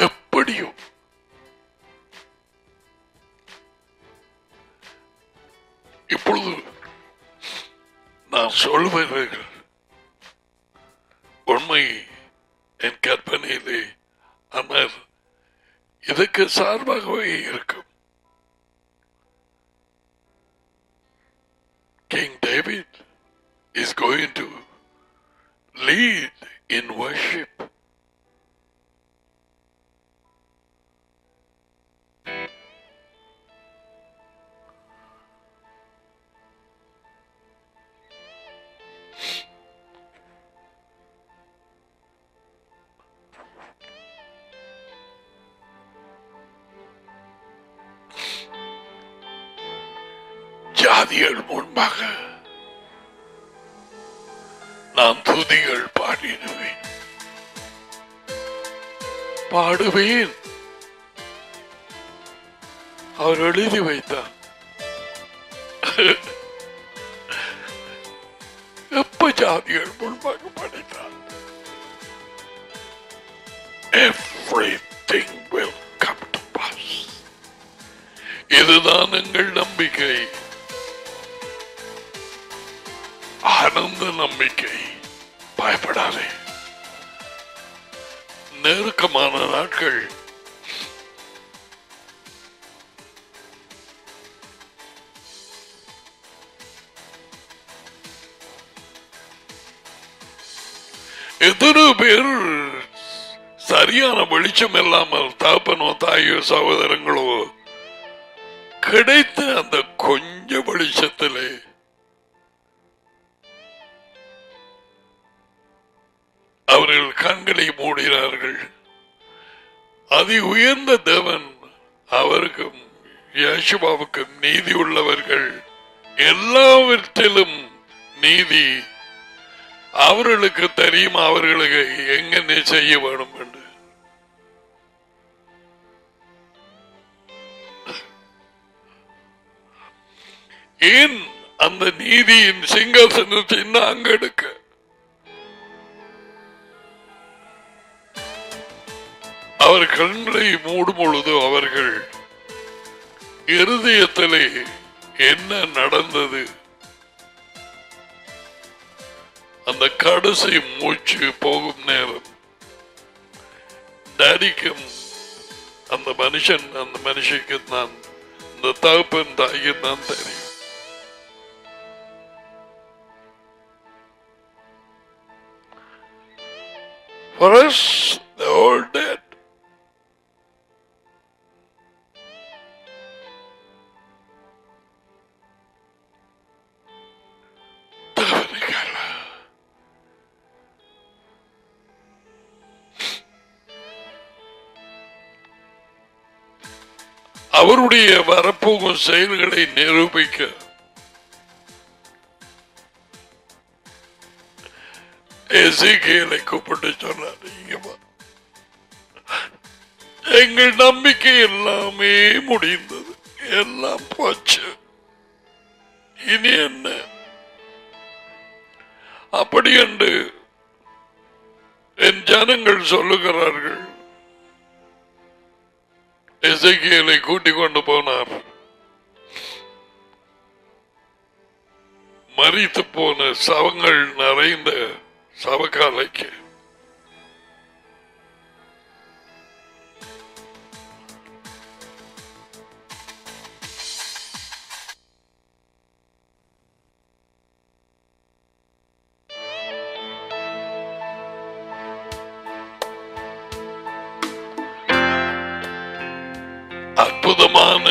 எப்படியும் இப்பொழுது நான் சொல்வது உண்மை என் கற்பனையிலே, ஆனால் இதுக்கு சார்பாகவே இருக்கும். King David is going to lead in worship. ஜாதிகள் முன்பாக நான் துதிகள் பாடிடுவேன், பாடுவேன். அவர் எழுதி வைத்தார். எப்ப ஜாதிகள் முன்பாக படித்தார்? Everything will come to pass. இதுதான் எங்கள் நம்பிக்கை, ஆனந்த நம்பிக்கை. பயப்படாதே. நெருக்கமான நாட்கள் எத்தனை பேர் சரியான வெளிச்சம் இல்லாமல் தாப்பனோ தாயோ சகோதரங்களோ கிடைத்த அந்த கொஞ்ச வெளிச்சத்திலே அவர்கள் கண்களை மூடினார்கள். அதி உயர்ந்த தேவன் அவருக்கும் யேசுவாவுக்கும் நீதி உள்ளவர்கள், எல்லாவற்றிலும் நீதி. அவர்களுக்கு தெரியும் அவர்களுக்கு எங்கே செய்ய வேணும் என்று. ஏன் அந்த நீதியின் சிங்காசனத்தை நாங்க எடுக்க? அவர் கண்களை மூடும் பொழுது அவர்கள் இருதயத்திலே என்ன நடந்தது? அந்த கடைசி மூச்சு போகும் நேரம் டாடிக்கும் அந்த மனுஷன் அந்த மனுஷிக்கு தான் இந்த தகப்பன் தாய்க்கு தான் தெரியும். For us, they're all dead. அவருடைய வரப்போகும் செயல்களை நிரூபிக்க எசேக்கியேலை கூப்பிட்டு சொன்னார், எங்கள் நம்பிக்கை எல்லாமே முடிந்தது, எல்லாம் போச்சு, இனி என்ன? அப்படி என்று என் ஜனங்கள் சொல்லுகிறார்கள். எசேக்கியேலை கூட்டிக் கொண்டு போனார். மரித்து போன சவங்கள் நிறைந்த சவக்காலைக்கு அற்புதமான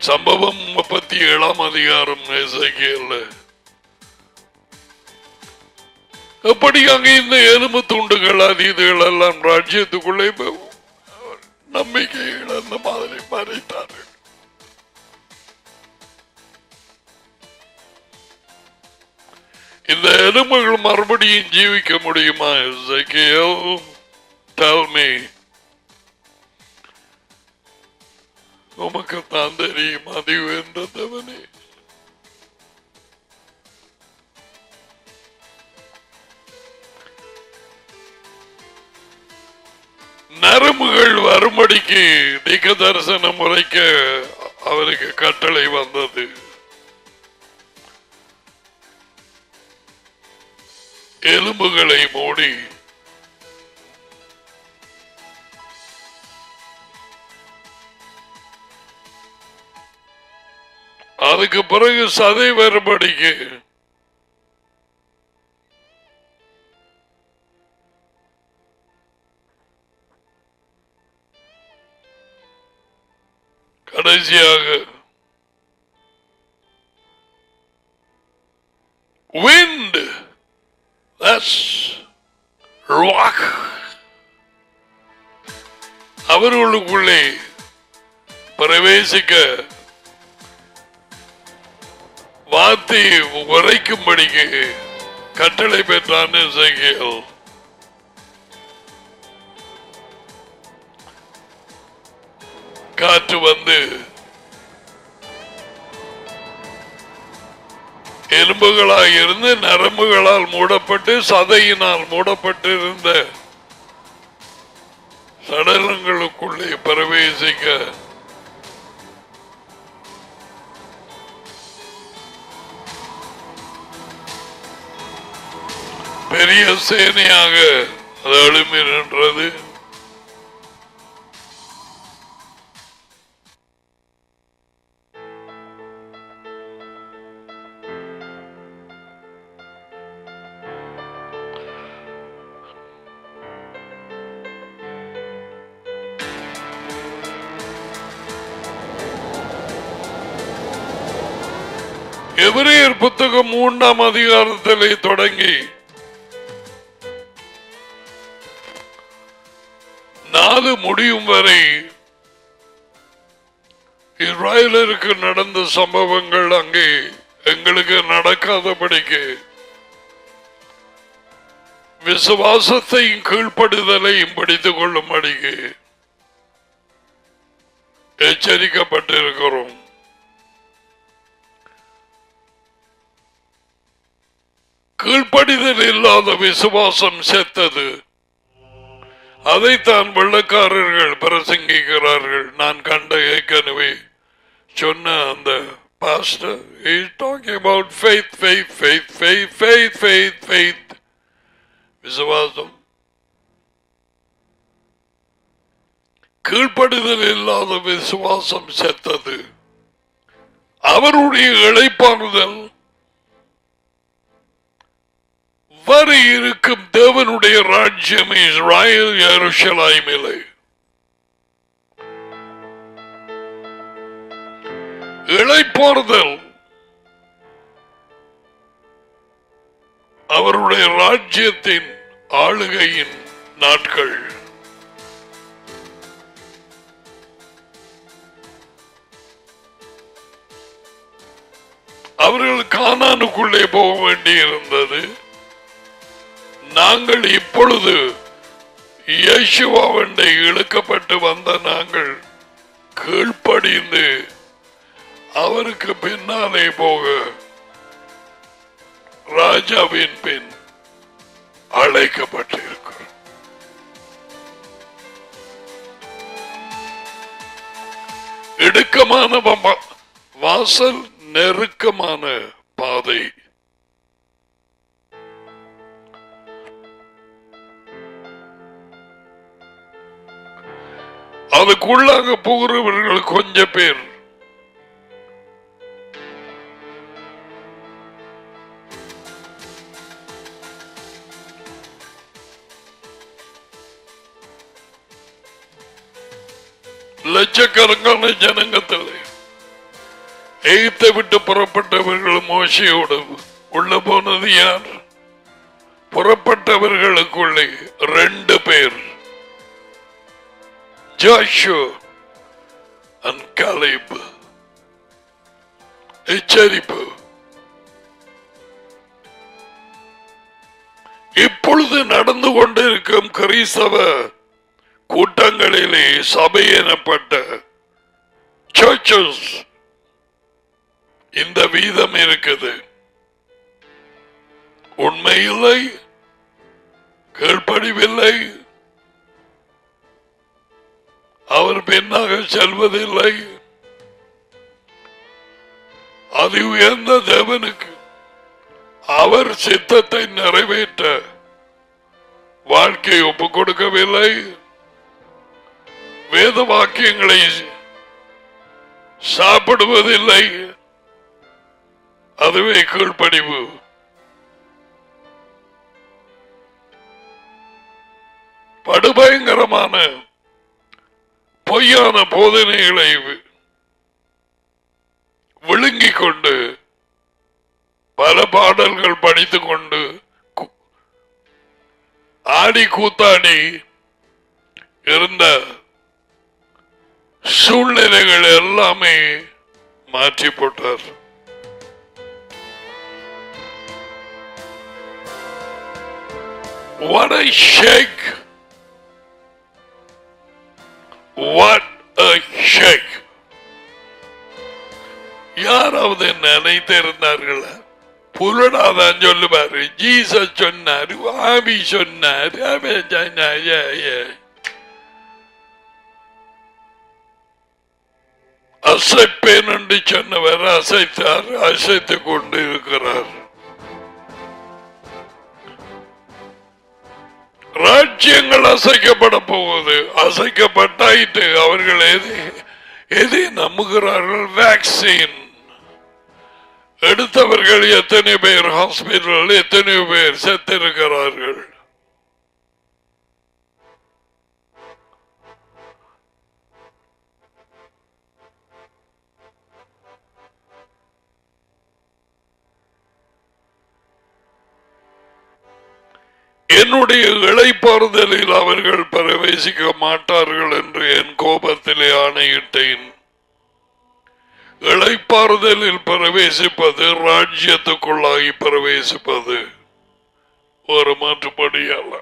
சம்பவம் 37ஆம் அதிகாரம் எசேக்கியேல். எப்படி அங்கே இந்த எலும்பு துண்டுகள் அதீதுகள் எல்லாம் ராஜ்யத்துக்குள்ளே நம்பிக்கைகள் அந்த மாதிரி மறைத்தார்கள். இந்த எலும்புகள் மறுபடியும் ஜீவிக்க முடியுமா? எசேக்கியேல், tell me. உமக்கு தான் தெரியும் அதிவு என்றவனே. நரம்புகள் வரும்படிக்கு திக்க தரிசனம் உரைக்க அவருக்கு கட்டளை வந்தது. எலும்புகளை மூடி அதுக்கு பிறகு சதை வரும்படிக்கு கடைசியாக wind, that's rock, அவர்களுக்குள்ளே பிரவேசிக்க வார்த்தை உரைக்கும்படிக்கு கட்டளை பெற்றான் எசேக்கியேல். காற்று வந்து எலும்புகளாக இருந்து நரம்புகளால் மூடப்பட்டு சதையினால் மூடப்பட்டிருந்த சடலங்களுக்குள்ளே பிரவேசிக்க பெரிய சேனையாக அது எழும்பி நின்றது. எபிரேயர் புத்தகம் 3ஆம் அதிகாரத்திலே தொடங்கி 4 முடியும் வரை இஸ்ரவேலருக்கு நடந்த சம்பவங்கள் அங்கே எங்களுக்கு நடக்காதபடிக்கு விசுவாசத்தையும் கீழ்ப்படுதலையும் படித்துக் கொள்ளும்படிக்கு எச்சரிக்கப்பட்டிருக்கிறோம். கீழ்ப்படிதல் இல்லாத விசுவாசம் செத்தது. அதைத்தான் வெள்ளக்காரர்கள் பிரசங்கிக்கிறார்கள். நான் கண்ட ஏற்கனவே சொன்ன அந்த pastor is talking about faith, faith, faith, faith, faith, faith, faith. விசுவாசம். கீழ்ப்படுதல் இல்லாத விசுவாசம் செத்தது. அவருடைய இளைப்பாறுதல் வர இருக்கும் தேவனுடைய ராஜ்யம் இஸ்ராயேல் எருசலேமிலே. இளைப்பாறுதல் அவருடைய ராஜ்யத்தின் ஆளுகையின் நாட்கள். அவர்கள் கானானுக்குள்ளே போக வேண்டியிருந்தது. நாங்கள் இப்பொழுது இயேசுவாவண்டை இழுக்கப்பட்டு வந்த நாங்கள் கீழ்ப்படிந்து அவருக்கு பின்னாலே போக ராஜாவின் பின் அழைக்கப்பட்டிருக்கிறோம். இடுக்கமான வாசல், நெருக்கமான பாதை. அதுக்குள்ளாக போகிறவர்கள் கொஞ்சம் பேர். லட்சக்கணக்கான ஜனங்கத்தில் எகிப்தை விட்டு புறப்பட்டவர்கள் மோசையோடு உள்ள போனது யார்? புறப்பட்டவர்களுக்குள்ளே 2 பேர், ஜோஷுவா and காலேப். எச்சரிப்பு. இப்பொழுது நடந்து கொண்டிருக்கும் கிறிஸ்தவ கூட்டங்களிலே சபை எனப்பட்ட சர்ச்சஸ் இந்த வீதம் இருக்குது. உண்மையில்லை, கீழ்ப்படிவில்லை, அவர் பின்னாக செல்வதில்லை. அது உயர்ந்த தேவனுக்கு அவர் சித்தத்தை நிறைவேற்ற வாழ்க்கை ஒப்புக் கொடுக்கவில்லை. வேத வாக்கியங்களை சாப்பிடுவதில்லை. அதுவே கீழ்ப்படிவு. படுபயங்கரமான பொய்யான போதனைகளை விழுங்கிக் கொண்டு பல பாடல்கள் படித்துக் கொண்டு ஆடி கூத்தாடி இருந்த சூழ்நிலைகள் எல்லாமே மாற்றி போட்டார். What a shake! What a shake! யாராவது நினைத்திருந்தார்கள்? புலடாதான் சொல்லுவாரு. ஜீசஸ் சொன்னாரு, ஆபி சொன்னாரு, அசைப்பேன் என்று சொன்னவர் அசைத்தார், அசைத்துக் கொண்டு இருக்கிறார். ராஜ்யங்கள் அசைக்கப்பட போகுது. அசைக்கப்பட்டாயிட்டு அவர்கள் எதை நம்புகிறார்கள்? வேக்சின் எடுத்தவர்கள் எத்தனை பேர் ஹாஸ்பிட்டல், எத்தனை பேர் செத்திருக்கிறார்கள். என்னுடைய இளைப்பாறுதலில் அவர்கள் பிரவேசிக்க மாட்டார்கள் என்று என் கோபத்திலே ஆணையிட்டேன். இளைப்பாறுதலில் பிரவேசிப்பது ராஜ்யத்துக்குள்ளாகி பிரவேசிப்பது, ஒரு மாற்றுப்படி அல்ல.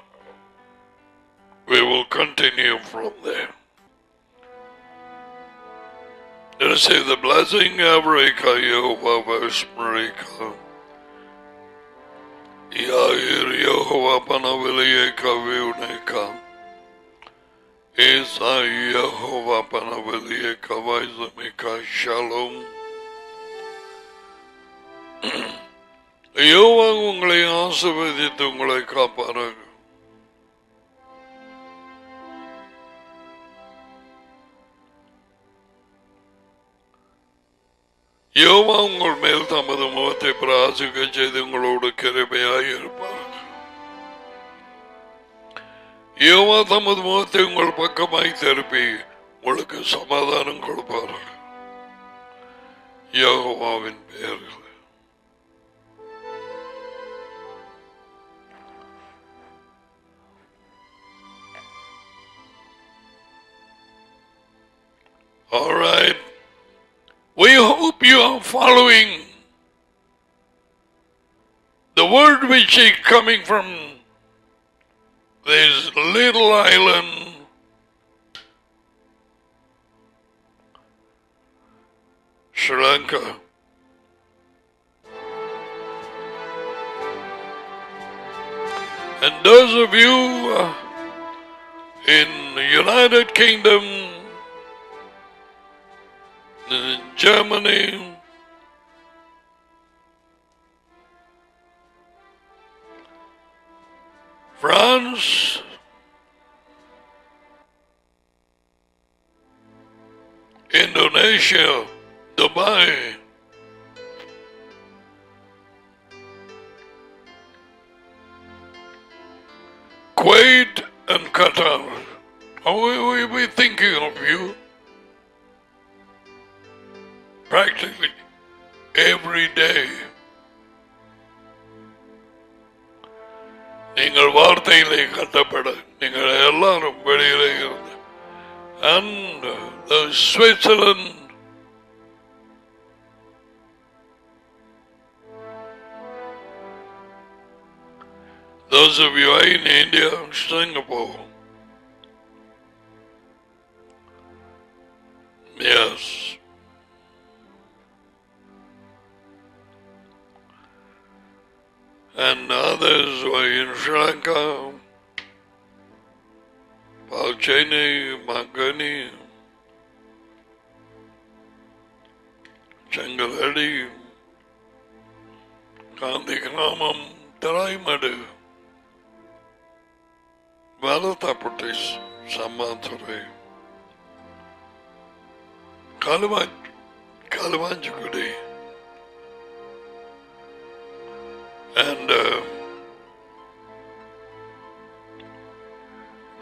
We will continue from there. Receive the blessing of Reka Yehovah Vashmarika. Yair Yehovah Panavilie Kaviuneka. Esai Yehova Panavalia Kavaisa Mika Shalom. யோவா உங்களை ஆசீர்வதித்து உங்களை காப்பாராக. யோவா உங்கள் மேல் தமது முகத்தை பிரகாசிக்க செய்து உங்களோடு கிருபையாய் இருப்பார். யோவா தமது முகத்தை உங்கள் பக்கமாய் திருப்பி உங்களுக்கு சமாதானம் கொடுப்பார். யெகோவாவின் பெயர்கள். All right. We hope you are following the word which is coming from this little island, Sri Lanka. And those of you in the United Kingdom, in Germany, France, Indonesia, Dubai, Kuwait and Qatar. We be thinking of you practically every day. நீங்கள் வார்த்தையிலே கட்டப்பட நீங்கள் எல்லாரும் வெளியிலே இருந்து and Switzerland, those of you in India, Singapore, yes. And others were in Sri Lanka, Palcheni, Magani, Changaladi, Gandhigramam, Taraimadu, Valataputis, Samanthare, Kalavanjagudi. And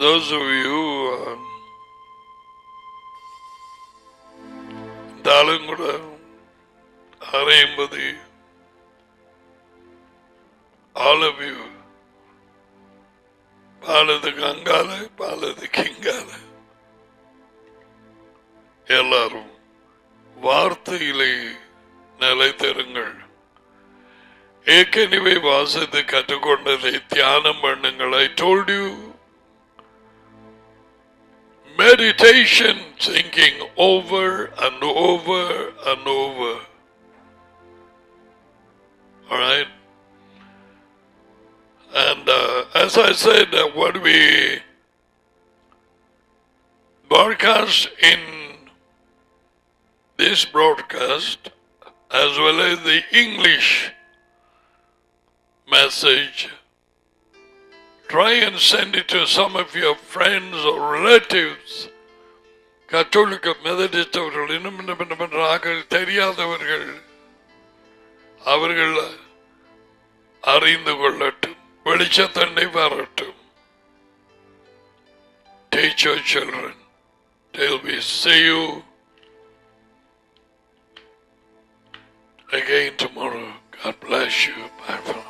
those of you Dalanguda, Harembadi, all of you, Palada Gangala, Palada Kingala, எல்லாரும் வார்த்தையிலே நிலைத்திருங்கள். ஏற்கனவே வாசித்து கற்றுக்கொண்டதை தியானம் பண்ணுங்கள். I told you, meditation, thinking over and over and over. All right? And as I said, what we broadcast in this broadcast, as well as the English message, try and send it to some of your friends or relatives. கத்தோலிக்க மெதடிஸ்டவர்கள், இன்னும் தெரியாதவர்கள், அவர்கள் அறிந்து கொள்ளட்டும், வெளிச்சத்தண்டை வரட்டும். Teach your children till we see you again tomorrow. God bless you. Bye for now.